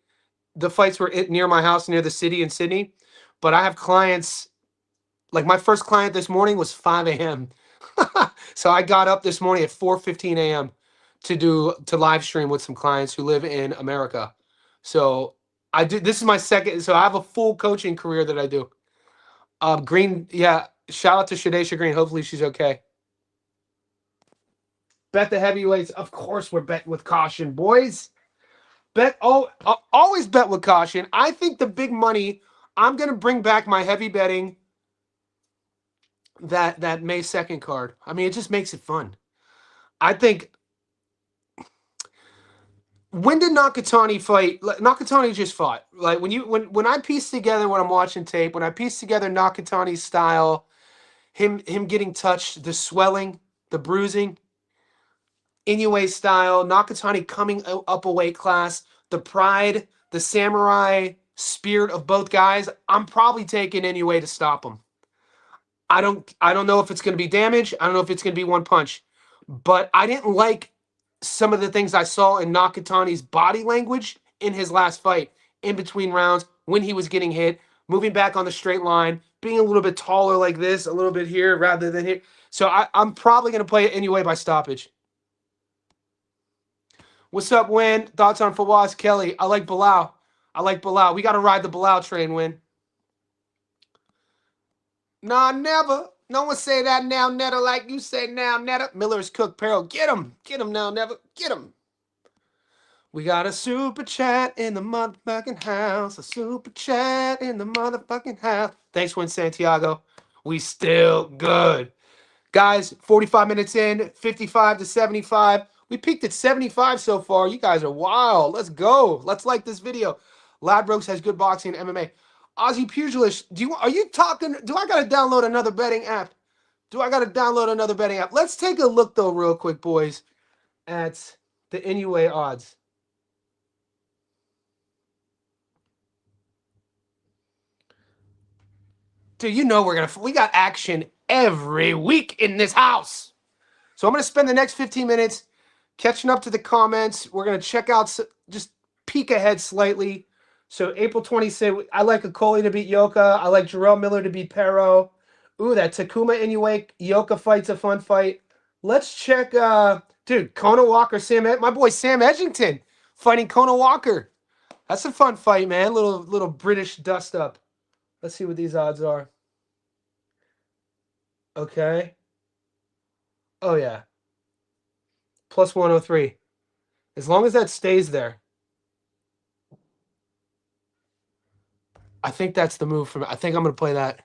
The fights were near my house, near the city in Sydney. But I have clients, like my first client this morning was 5 a.m. So I got up this morning at 4:15 a.m. to live stream with some clients who live in America. So this is my second, so I have a full coaching career that I do. Green, yeah, shout out to Shadesha Green. Hopefully she's okay. Bet the heavyweights. Of course we're betting with caution, boys. Always bet with caution. I think the big money, I'm going to bring back my heavy betting that May 2nd card. I mean, it just makes it fun. I think, when did Nakatani fight? Nakatani just fought. Like when I piece together when I'm watching tape, when I piece together Nakatani's style, him getting touched, the swelling, the bruising, Inoue style, Nakatani coming up a weight class, the pride, the samurai spirit of both guys, I'm probably taking Inoue to stop him. I don't know if it's going to be damage. I don't know if it's going to be one punch. But I didn't like some of the things I saw in Nakatani's body language in his last fight, in between rounds, when he was getting hit, moving back on the straight line, being a little bit taller like this, a little bit here rather than here. So I'm probably going to play it anyway by stoppage. What's up, Win? Thoughts on Fawaz Kelly? I like Bilal. We got to ride the Bilal train, Win. Nah, never. No one say that now, Netta, like you say now, Netta. Miller's Cook Peril. Get him now, never. Get him. We got a super chat in the motherfucking house. A super chat in the motherfucking house. Thanks, Win Santiago. We still good. Guys, 45 minutes in, 55 to 75. We peaked at 75 so far. You guys are wild. Let's go. Let's like this video. Ladbrokes has good boxing and MMA. Aussie Pugilist, do I got to download another betting app? Let's take a look, though, real quick, boys, at the Inoue odds. Dude, you know we got action every week in this house. So I'm going to spend the next 15 minutes catching up to the comments. We're going to check out, just peek ahead slightly. So April 26th, I like Okoli to beat Yoka. I like Jarrell Miller to beat Pero. Ooh, that Takuma Inoue Yoka fight's a fun fight. Let's check, dude, Kona Walker, my boy Sam Edgington fighting Kona Walker. That's a fun fight, man. Little British dust up. Let's see what these odds are. Okay. Oh yeah. Plus 103. As long as that stays there, I think that's the move for me. I think I'm gonna play that.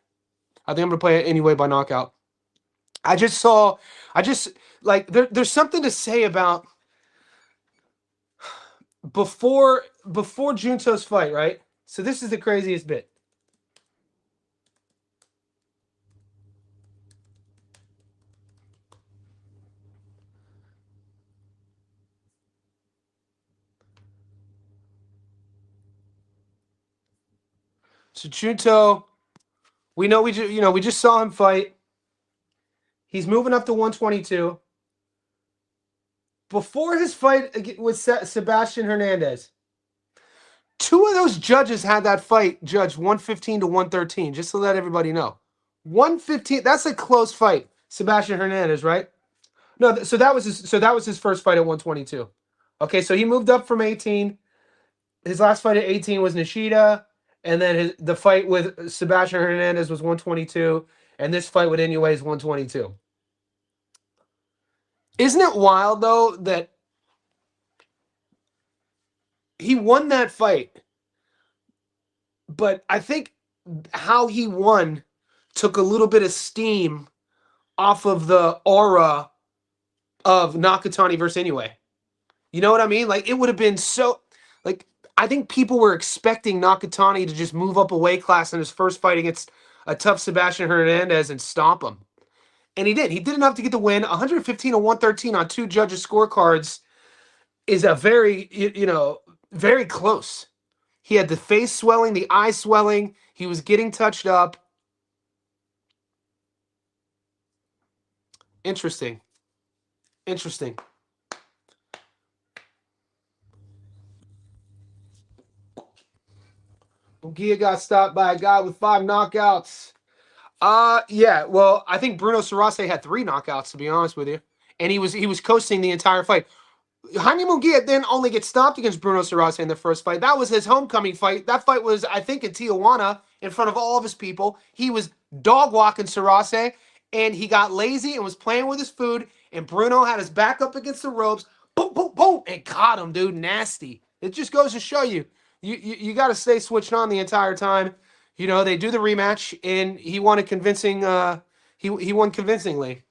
I think I'm gonna play it anyway by knockout. I just saw, I just like there's something to say about before Junto's fight, right? So this is the craziest bit. So Junto, we know we just saw him fight. He's moving up to 122. Before his fight with Sebastian Hernandez, two of those judges had that fight judged 115 to 113, just to let everybody know. 115, that's a close fight. Sebastian Hernandez, right? No, so that was his first fight at 122. Okay, so he moved up from 18. His last fight at 18 was Nishida, and then the fight with Sebastian Hernandez was 122, and this fight with Inoue is 122. Isn't it wild though that he won that fight, but I think how he won took a little bit of steam off of the aura of Nakatani versus Inoue. You know what I mean? Like, it would have been so, like, I think people were expecting Nakatani to just move up a weight class in his first fight against a tough Sebastian Hernandez and stomp him. And he did. He did enough to get the win. 115 to 113 on two judges' scorecards is a very, very close. He had the face swelling, the eye swelling. He was getting touched up. Interesting. Interesting. Gia got stopped by a guy with 5 knockouts. Yeah. Well, I think Bruno Sarase had 3 knockouts, to be honest with you, and he was coasting the entire fight. Jaime Munguia didn't only get stopped against Bruno Sarase in the first fight. That was his homecoming fight. That fight was, I think, in Tijuana in front of all of his people. He was dog walking Sarase, and he got lazy and was playing with his food. And Bruno had his back up against the ropes, boom, boom, boom, and caught him, dude. Nasty. It just goes to show you, you got to stay switched on the entire time. They do the rematch, and he won a convincing. He won convincingly.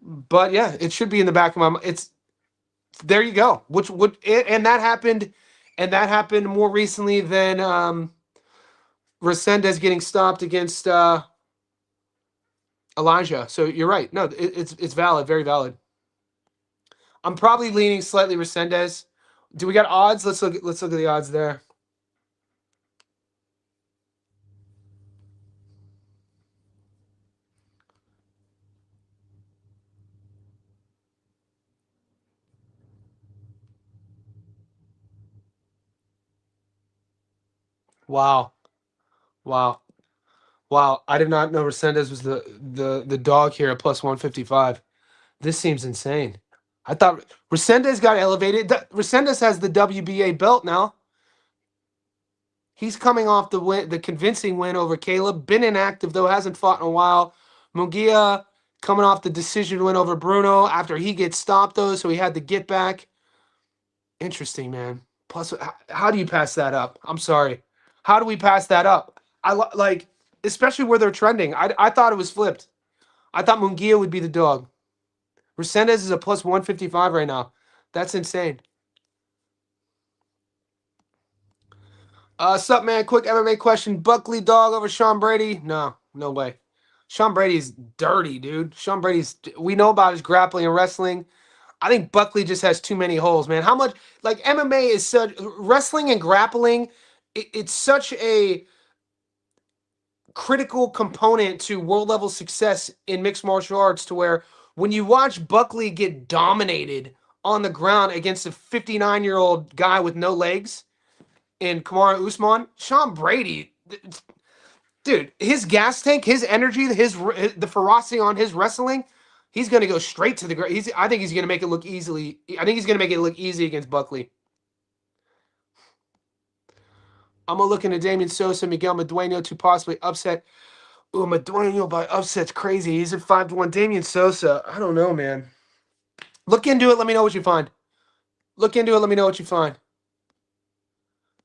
But yeah, it should be in the back of my mind. It's there you go. Which would and that happened, more recently than Resendez getting stopped against Elijah. So you're right. No, it's valid, very valid. I'm probably leaning slightly Resendez. Do we got odds? Let's look at the odds there. Wow. Wow. Wow. I did not know Resendez was the dog here at plus 155. This seems insane. I thought Resendez got elevated. Resendez has the WBA belt now. He's coming off the convincing win over Caleb. Been inactive, though, hasn't fought in a while. Munguia coming off the decision win over Bruno after he gets stopped, though, so he had to get back. Interesting, man. Plus, how do you pass that up? I'm sorry. How do we pass that up? Especially where they're trending. I thought it was flipped. I thought Munguia would be the dog. Resendez is a plus 155 right now. That's insane. Sup, man? Quick MMA question. Buckley dog over Sean Brady? No way. Sean Brady's dirty, dude. We know about his grappling and wrestling. I think Buckley just has too many holes, man. How much, MMA is such, wrestling and grappling, it's such a critical component to world level success in mixed martial arts, to where when you watch Buckley get dominated on the ground against a 59-year-old guy with no legs in Kamaru Usman, Sean Brady, dude, his gas tank, his energy, the ferocity on his wrestling, He's going to go straight to the ground. I think he's going to make it look easily. I think he's going to make it look easy against Buckley. I'm looking at Damian Sosa, Miguel Madueno to possibly upset. Oh, Madueno by upset's crazy. He's at 5-1. Damian Sosa, I don't know, man. Look into it. Let me know what you find. Look into it. Let me know what you find.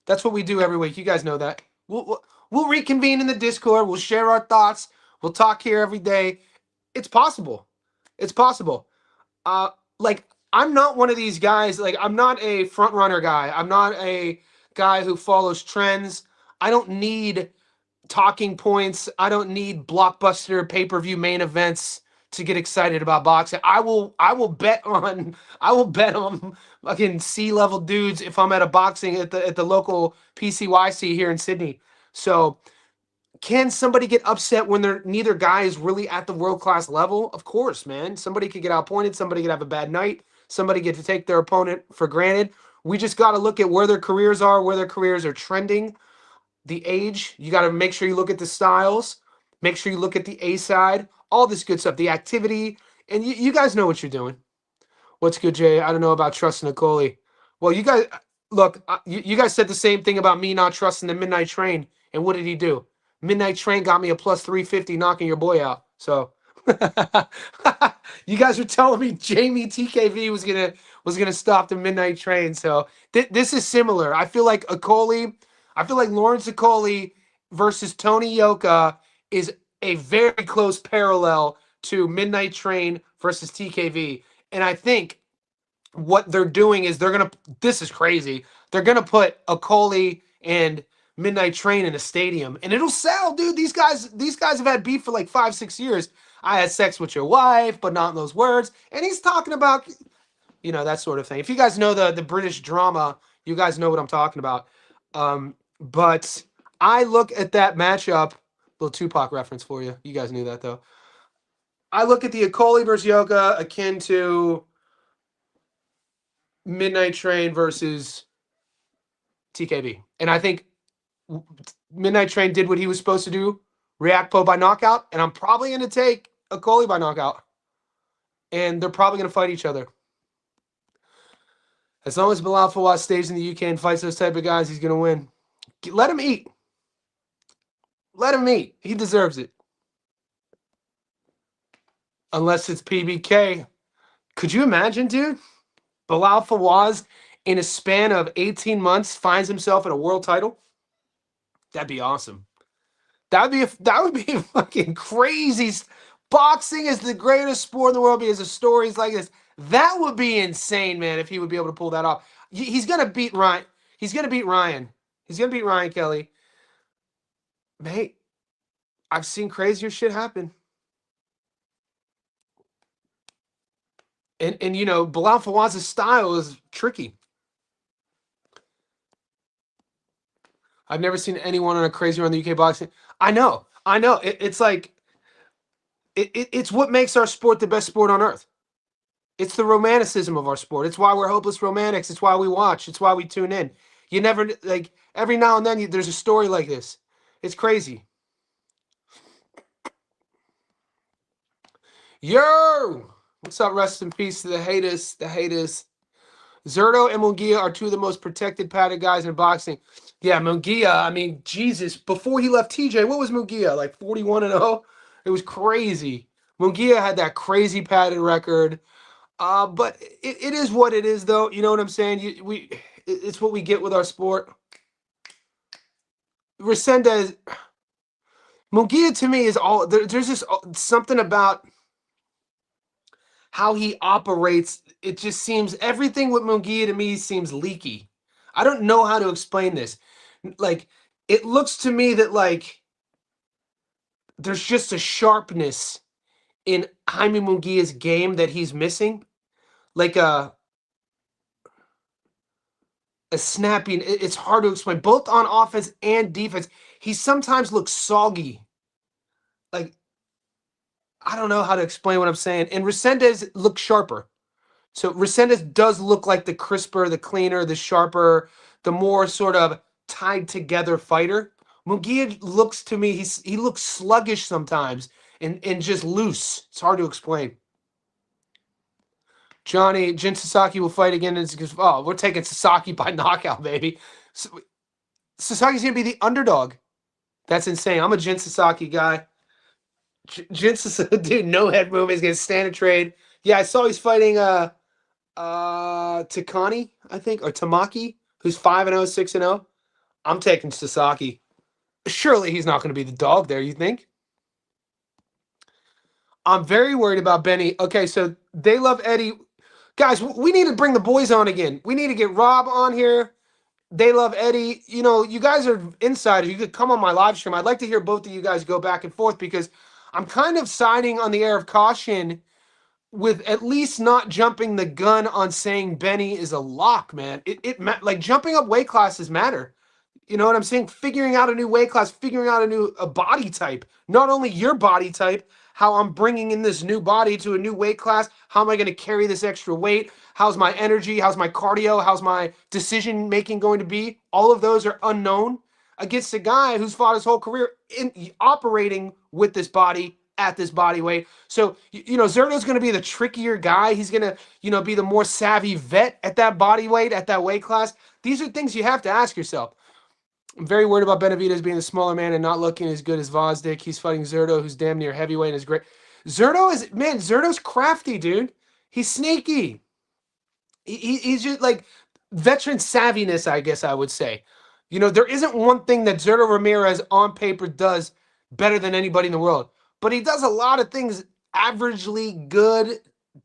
That's what we do every week. You guys know that. We'll reconvene in the Discord. We'll share our thoughts. We'll talk here every day. It's possible. It's possible. Like, I'm not one of these guys. Like, I'm not a front runner guy. I'm not a guy who follows trends. I don't need talking points. I don't need blockbuster pay-per-view main events to get excited about boxing. I will bet on fucking C-level dudes if I'm at a boxing at the local PCYC here in Sydney. So can somebody get upset when neither guy is really at the world-class level? Of course, man. Somebody could get outpointed. Somebody could have a bad night. Somebody get to take their opponent for granted. We just got to look at where their careers are, where their careers are trending, the age. You got to make sure you look at the styles. Make sure you look at the A side. All this good stuff, the activity. And you guys know what you're doing. What's good, Jay? I don't know about trusting Nicole. Well, you guys, look, you guys said the same thing about me not trusting the Midnight Train. And what did he do? Midnight Train got me a plus 350 knocking your boy out. So you guys were telling me Jamie TKV was gonna stop the Midnight Train. So this is similar. I feel like Lawrence Okoli versus Tony Yoka is a very close parallel to Midnight Train versus TKV. And I think what they're doing is this is crazy. They're gonna put Okoli and Midnight Train in a stadium, and it'll sell, dude. These guys have had beef for like 5-6 years. I had sex with your wife, but not in those words. And he's talking about, that sort of thing. If you guys know the British drama, you guys know what I'm talking about. But I look at that matchup, little Tupac reference for you. You guys knew that, though. I look at the Okoli versus Yoka akin to Midnight Train versus TKB. And I think Midnight Train did what he was supposed to do, Reactpo by knockout, and I'm probably going to take Okoli by knockout. And they're probably going to fight each other. As long as Bilal Fawad stays in the UK and fights those type of guys, he's going to win. Let him eat. Let him eat. He deserves it. Unless it's PBK. Could you imagine, dude? Bilal Fawaz, in a span of 18 months, finds himself in a world title? That'd be awesome. That would be fucking crazy. Boxing is the greatest sport in the world because of stories like this. That would be insane, man, if he would be able to pull that off. He's going to beat Ryan. He's going to beat Ryan. He's going to beat Ryan Kelly. Mate, I've seen crazier shit happen. And Bilal Fawaz's style is tricky. I've never seen anyone on a crazy run in the UK boxing. I know. It's like, it's what makes our sport the best sport on earth. It's the romanticism of our sport. It's why we're hopeless romantics. It's why we watch. It's why we tune in. You never, like, every now and then there's a story like this. It's crazy. Yo! What's up? Rest in peace to the haters. The haters. Zurdo and Munguia are two of the most protected, padded guys in boxing. Yeah, Munguia, I mean, Jesus. Before he left TJ, what was Munguia? Like 41-0? It was crazy. Munguia had that crazy padded record. But it is what it is, though. You know what I'm saying? It's what we get with our sport. Resendez, Munguia to me is all. There's just something about how he operates. It just seems, everything with Munguia to me seems leaky. I don't know how to explain this. Like, it looks to me that, like, there's just a sharpness in Jaime Munguia's game that he's missing. Like a snapping. It's hard to explain. Both on offense and defense, he sometimes looks soggy. Like, I don't know how to explain what I'm saying. And Resendez looks sharper. So Resendez does look like the crisper, the cleaner, the sharper, the more sort of tied together fighter. Munguia looks to me, he looks sluggish sometimes and just loose. It's hard to explain. Johnny, Jin Sasaki will fight again. Oh, we're taking Sasaki by knockout, baby. Sasaki's going to be the underdog. That's insane. I'm a Jin Sasaki guy. Jin Sasaki, dude, no head movement. He's going to stand and trade. Yeah, I saw he's fighting Takani, I think, or Tamaki, who's 5-0, 6-0. I'm taking Sasaki. Surely he's not going to be the dog there, you think? I'm very worried about Benny. Okay, so they love Eddie. Guys, we need to bring the boys on again. We need to get Rob on here. They love Eddie. You know, you guys are insiders. You could come on my live stream. I'd like to hear both of you guys go back and forth because I'm kind of siding on the air of caution with at least not jumping the gun on saying Benny is a lock, man. Like jumping up weight classes matter. You know what I'm saying? Figuring out a new weight class, figuring out a body type. Not only your body type, how I'm bringing in this new body to a new weight class. How am I going to carry this extra weight? How's my energy? How's my cardio? How's my decision making going to be? All of those are unknown against a guy who's fought his whole career operating with this body at this body weight. So, you know, Zurdo's going to be the trickier guy. He's going to, you know, be the more savvy vet at that body weight, at that weight class. These are things you have to ask yourself. I'm very worried about Benavidez being the smaller man and not looking as good as Vosdick. He's fighting Zurdo, who's damn near heavyweight and is great. Zurdo's crafty, dude. He's sneaky. He's just like veteran savviness, I guess I would say. You know, there isn't one thing that Zurdo Ramirez on paper does better than anybody in the world. But he does a lot of things averagely good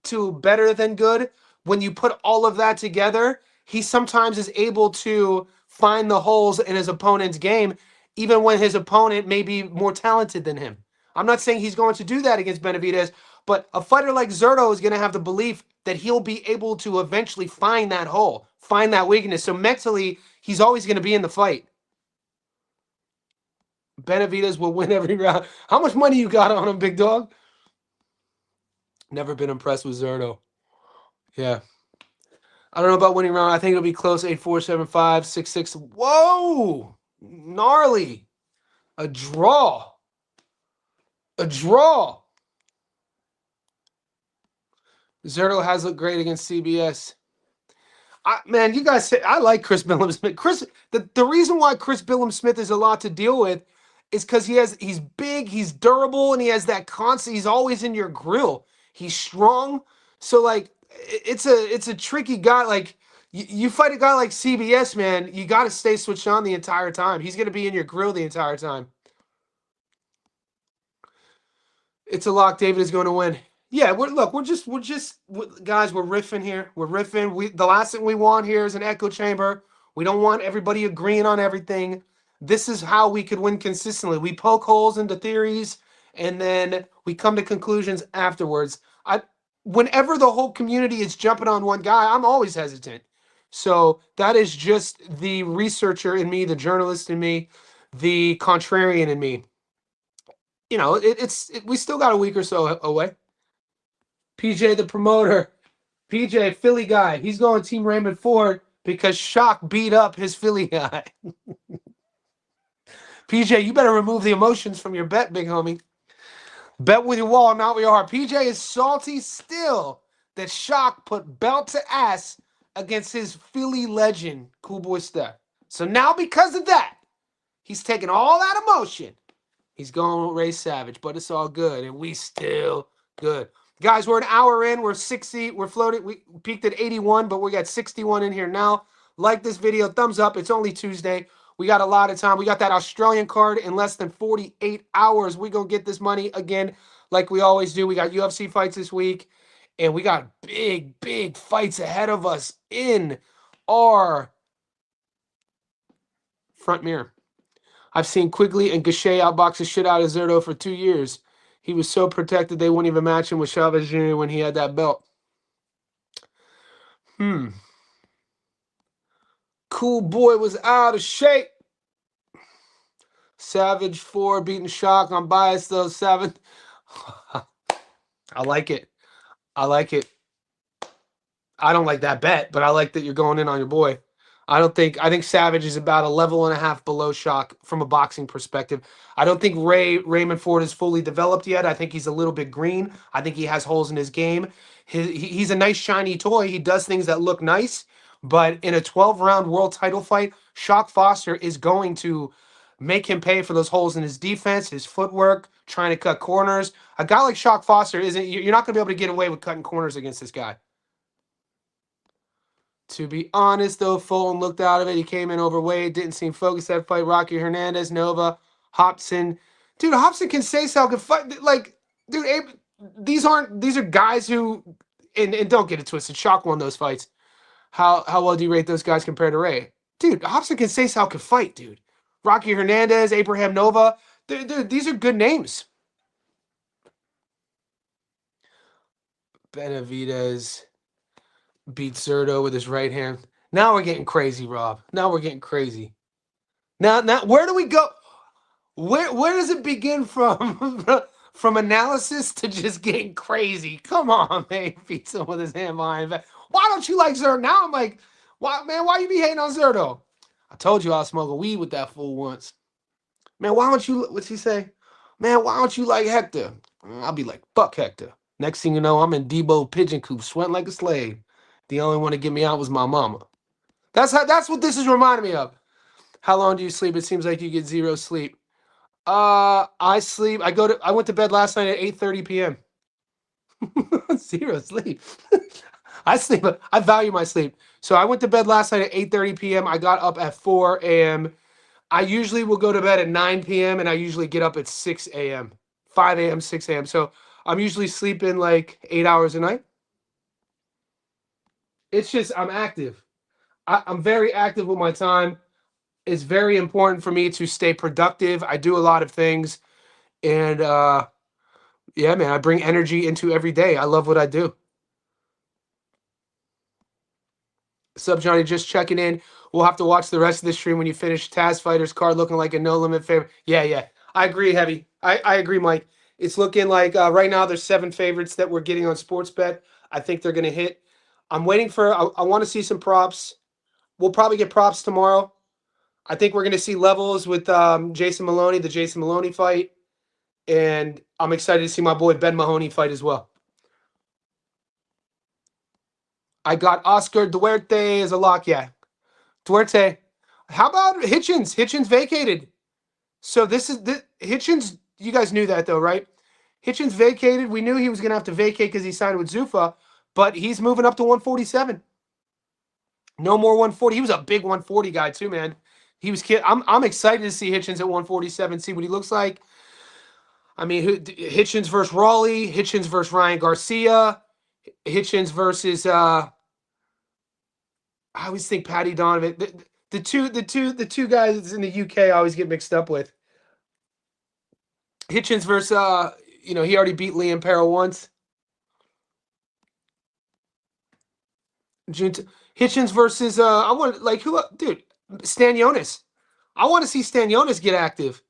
to better than good. When you put all of that together, he sometimes is able to find the holes in his opponent's game, even when his opponent may be more talented than him. I'm not saying he's going to do that against Benavidez, but a fighter like Zurdo is going to have the belief that he'll be able to eventually find that hole, find that weakness. So mentally, he's always going to be in the fight. Benavidez will win every round. How much money you got on him, big dog? Never been impressed with Zurdo. Yeah. I don't know about winning round. I think it'll be close. 8-4, 7-5, 6-6. Whoa! Gnarly. A draw. A draw. Zurdo has looked great against CBS. Man, you guys say I like Chris Billum-Smith. The reason why Chris Billum-Smith is a lot to deal with is because he's big, he's durable, and he has that constant. He's always in your grill. He's strong. So like it's a tricky guy. Like you fight a guy like CBS, man, you got to stay switched on the entire time. He's gonna be in your grill the entire time. It's a lock. David is going to win. Yeah, we're just guys. We're riffing here. We're riffing. The last thing we want here is an echo chamber. We don't want everybody agreeing on everything. This is how we could win consistently. We poke holes into theories, and then we come to conclusions afterwards. Whenever the whole community is jumping on one guy, I'm always hesitant. So that is just the researcher in me, the journalist in me, the contrarian in me. You know, we still got a week or so away. PJ, the promoter. PJ, Philly guy. He's going Team Raymond Ford because Shock beat up his Philly guy. PJ, you better remove the emotions from your bet, big homie. Bet with your wall, not with your heart. PJ is salty still that Shock put belt to ass against his Philly legend, Cool Boy Steph. So now because of that, he's taking all that emotion. He's going with Ray Savage, but it's all good, and we still good. Guys, we're an hour in. We're 60. We're floating. We peaked at 81, but we got 61 in here now. Like this video. Thumbs up. It's only Tuesday. We got a lot of time. We got that Australian card in less than 48 hours. We're going to get this money again like we always do. We got UFC fights this week, and we got big, big fights ahead of us in our front mirror. I've seen Quigley and Gachet outbox the shit out of Zurdo for 2 years. He was so protected they wouldn't even match him with Chavez Jr. when he had that belt. Cool Boy was out of shape. Savage 4 beating Shock. I'm biased though. 7. I like it. I like it. I don't like that bet, but I like that you're going in on your boy. I think Savage is about a level and a half below Shock from a boxing perspective. I don't think Raymond Ford is fully developed yet. I think he's a little bit green. I think he has holes in his game. He's a nice shiny toy. He does things that look nice, but in a 12-round world title fight, Shock Foster is going to make him pay for those holes in his defense, his footwork, trying to cut corners. A guy like Shock Foster isn't. You're not going to be able to get away with cutting corners against this guy. To be honest, though, Fulton looked out of it. He came in overweight, didn't seem focused that fight. Rocky Hernandez, Nova, Hobson. Dude, Hobson can say so can fight. Like, dude, these are guys who, and don't get it twisted. Shock won those fights. How well do you rate those guys compared to Ray? Dude, Hobson can say so can fight, dude. Rocky Hernandez, Abraham Nova. Dude, these are good names. Benavidez beat Zurdo with his right hand. Now we're getting crazy, Rob. Now we're getting crazy. Now, where do we go? Where does it begin from? From analysis to just getting crazy? Come on, man. Beats him with his hand behind back. Why don't you like Zurdo? Now I'm like, why, man? Why you be hating on Zurdo? I told you I was smoking weed with that fool once. Man, why don't you? What's he say? Man, why don't you like Hector? I'll be like, fuck Hector. Next thing you know, I'm in Debo pigeon coop, sweating like a slave. The only one to get me out was my mama. That's what this is reminding me of. How long do you sleep? It seems like you get zero sleep. I sleep. I went to bed last night at 8:30 p.m. Zero sleep. I sleep. I value my sleep. So I went to bed last night at 8:30 p.m. I got up at 4 a.m. I usually will go to bed at 9 p.m. and I usually get up at 6 a.m. 5 a.m., 6 a.m. So I'm usually sleeping like 8 hours a night. It's just I'm active. I'm very active with my time. It's very important for me to stay productive. I do a lot of things. And yeah, man, I bring energy into every day. I love what I do. Sub Johnny just checking in. We'll have to watch the rest of the stream when you finish Taz Fighters card looking like a no limit favorite. Yeah. I agree, Heavy. I agree, Mike. It's looking like right now there's 7 favorites that we're getting on Sportsbet. I think they're going to hit. I'm waiting for, I want to see some props. We'll probably get props tomorrow. I think we're going to see levels with Jason Maloney, the Jason Maloney fight. And I'm excited to see my boy Ben Mahoney fight as well. I got Oscar Duarte as a lock. Yeah. Duarte. How about Hitchens? Hitchens vacated. So this is Hitchens. You guys knew that though, right? Hitchens vacated. We knew he was going to have to vacate because he signed with Zuffa, but he's moving up to 147. No more 140. He was a big 140 guy too, man. He was kid. I'm excited to see Hitchens at 147. See what he looks like. I mean, Hitchens versus Raleigh, Hitchens versus ryangarcia, Hitchens versus I always think Paddy Donovan. The two guys in the UK I always get mixed up with. Hitchens versus he already beat Liam Perro once. Hitchens versus I want like who dude Stanionis. I want to see Stanionis get active.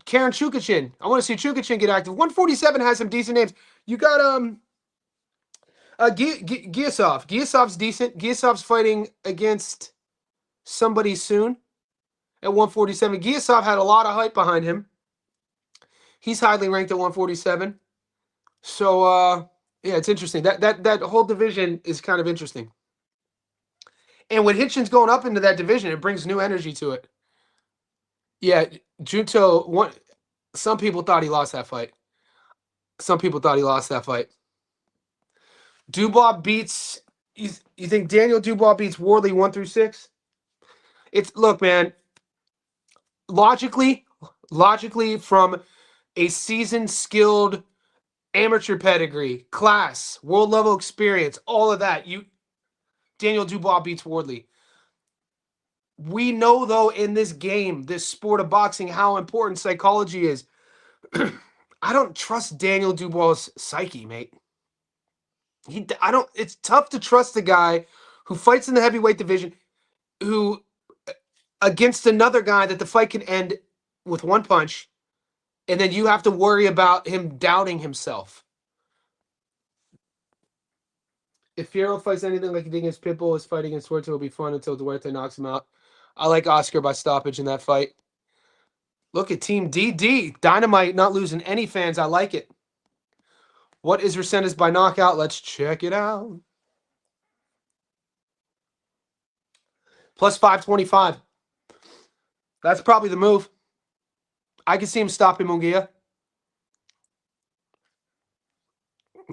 Karen Chukachin. I want to see Chukachin get active. 147 has some decent names. You got Giasov. Giasov's decent. Giasov's fighting against somebody soon at 147. Giasov had a lot of hype behind him. He's highly ranked at 147. So yeah, it's interesting. That whole division is kind of interesting. And with Hitchens going up into that division, it brings new energy to it. Yeah, Junto, some people thought he lost that fight. Dubois beats, you think Daniel Dubois beats Wardley 1 through 6? Look, man, logically from a seasoned, skilled, amateur pedigree, class, world level experience, all of that, Daniel Dubois beats Wardley. We know, though, in this game, this sport of boxing, how important psychology is. I don't trust Daniel Dubois' psyche, mate. It's tough to trust a guy who fights in the heavyweight division, who against another guy that the fight can end with one punch, and then you have to worry about him doubting himself. If Fierro fights anything like he did against Pitbull, his fight against Huerta will be fun until Duarte knocks him out. I like Oscar by stoppage in that fight. Look at Team DD. Dynamite not losing any fans. I like it. What is Resendez by knockout? Let's check it out. Plus 525. That's probably the move. I can see him stopping Munguia.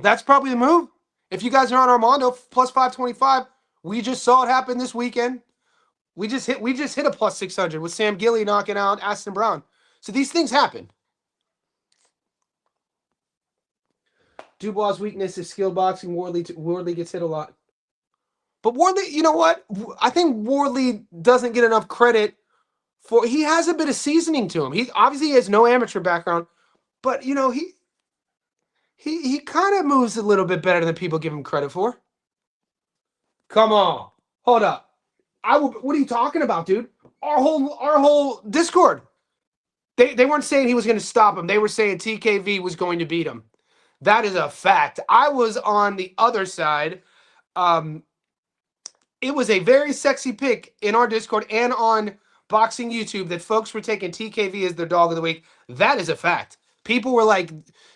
That's probably the move. If you guys are on Armando, plus 525. We just saw it happen this weekend. We just hit a plus 600 with Sam Gilly knocking out Aston Brown. So these things happen. Dubois' weakness is skill boxing. Wardley gets hit a lot. But Wardley, you know what? I think Wardley doesn't get enough credit for. He has a bit of seasoning to him. He obviously has no amateur background, but you know he kind of moves a little bit better than people give him credit for. Come on, hold up. What are you talking about, dude? Our whole Discord. They weren't saying he was going to stop him. They were saying TKV was going to beat him. That is a fact. I was on the other side. It was a very sexy pick in our Discord and on Boxing YouTube that folks were taking TKV as their dog of the week. That is a fact. People were like,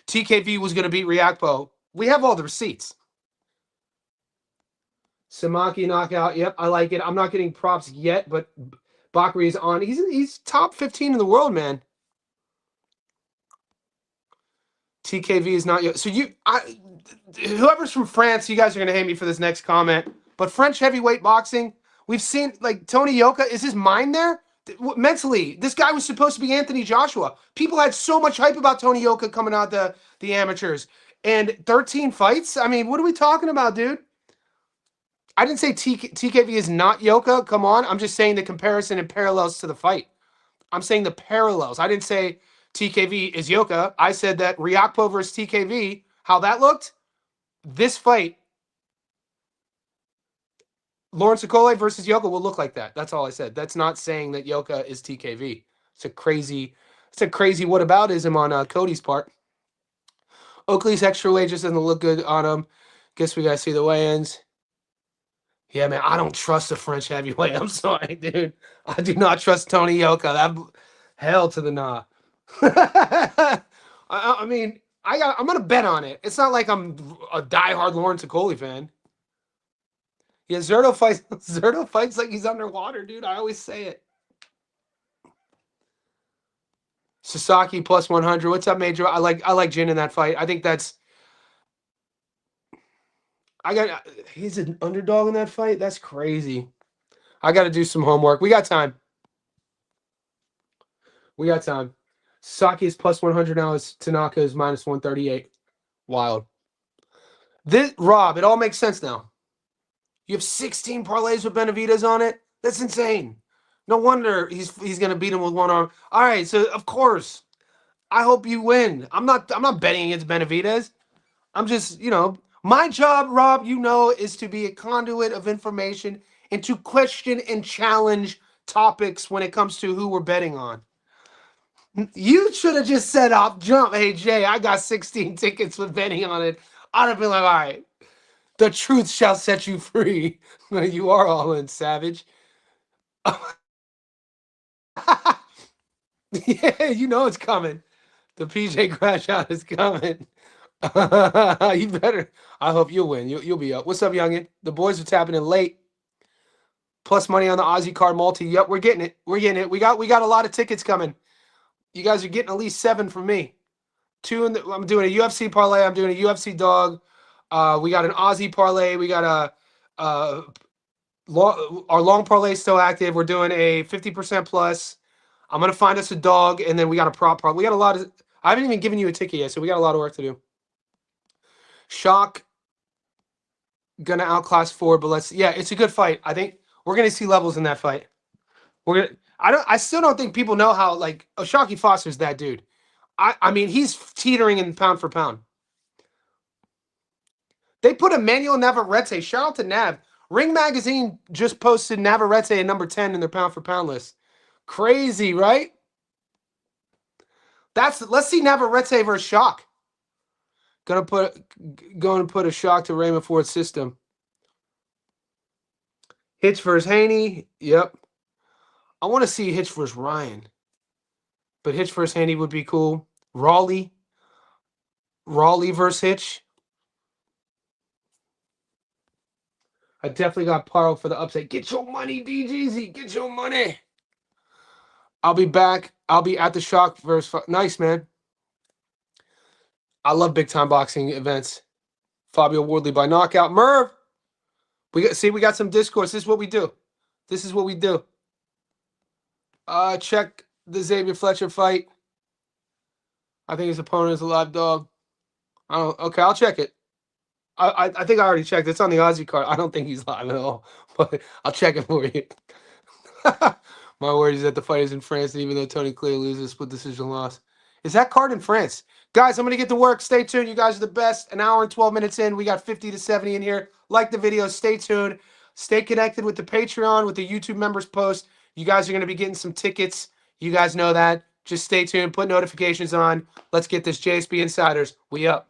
TKV was going to beat Riakpo. We have all the receipts. Samaki knockout. Yep, I like it. I'm not getting props yet, but Bakary is on. He's top 15 in the world, man. TKV is not yet. So whoever's from France, you guys are going to hate me for this next comment. But French heavyweight boxing, we've seen, like, Tony Yoka, is his mind there? Mentally, this guy was supposed to be Anthony Joshua. People had so much hype about Tony Yoka coming out the amateurs. And 13 fights? I mean, what are we talking about, dude? I didn't say TKV is not Yoka. Come on. I'm just saying the comparison and parallels to the fight. I'm saying the parallels. I didn't say TKV is Yoka. I said that Riakpo versus TKV, how that looked, this fight, Lawrence Okole versus Yoka will look like that. That's all I said. That's not saying that Yoka is TKV. It's a crazy whataboutism on Cody's part. Oakley's extra weight just doesn't look good on him. Guess we got to see the weigh-ins. Yeah, man, I don't trust the French heavyweight. I'm sorry, dude. I do not trust Tony Yoka. Hell to the nah. I mean, I'm gonna bet on it. It's not like I'm a diehard Lawrence Okole fan. Yeah, Zurdo fights like he's underwater, dude. I always say it. Sasaki plus 100. What's up, Major? I like Jin in that fight. I think that's. He's an underdog in that fight. That's crazy. I got to do some homework. We got time. Sasaki is plus 100 now. Tanaka is minus 138. Wild. Rob, it all makes sense now. You have 16 parlays with Benavidez on it. That's insane. No wonder he's going to beat him with one arm. All right, so of course, I hope you win. I'm not betting against Benavidez. I'm just, my job, Rob, is to be a conduit of information and to question and challenge topics when it comes to who we're betting on. You should have just said off jump, hey, Jay, I got 16 tickets with betting on it. I'd have been like, all right, the truth shall set you free. You are all in, savage. Yeah, it's coming. The PJ crash out is coming. You better. I hope you'll win. You'll be up. What's up, youngin? The boys are tapping in late. Plus money on the Aussie card multi. Yep, we're getting it. We got a lot of tickets coming. You guys are getting at least 7 from me. 2 I'm doing a UFC parlay. I'm doing a UFC dog. We got an Aussie parlay. We got our long parlay is still active. We're doing a 50% plus. I'm gonna find us a dog, and then we got a prop. We got a lot of. I haven't even given you a ticket yet, so we got a lot of work to do. Shock gonna outclass Ford, but it's a good fight. I think we're gonna see levels in that fight. I still don't think people know how O'Shaquie Foster's that dude. I mean, he's teetering in pound for pound. They put Emmanuel Navarrete. Shout out to Nav. Ring Magazine just posted Navarrete at number 10 in their pound for pound list. Crazy, right? Let's see Navarrete versus Shock. Going to put a shock to Raymond Ford's system. Hitch versus Haney. Yep. I want to see Hitch versus Ryan. But Hitch versus Haney would be cool. Raleigh versus Hitch. I definitely got Paro for the upset. Get your money, DGZ. Get your money. I'll be back. I'll be at the Shock versus... Nice, man. I love big-time boxing events. Fabio Wardley by knockout. Merv! We got some discourse. This is what we do. This is what we do. Check the Xavier Fletcher fight. I think his opponent is a live dog. Okay, I'll check it. I think I already checked. It's on the Aussie card. I don't think he's live at all, but I'll check it for you. My word is that the fight is in France, and even though Tony clearly loses, split decision loss. Is that card in France? Guys, I'm going to get to work. Stay tuned. You guys are the best. An hour and 12 minutes in. We got 50 to 70 in here. Like the video. Stay tuned. Stay connected with the Patreon, with the YouTube members post. You guys are going to be getting some tickets. You guys know that. Just stay tuned. Put notifications on. Let's get this JSB Insiders. We up.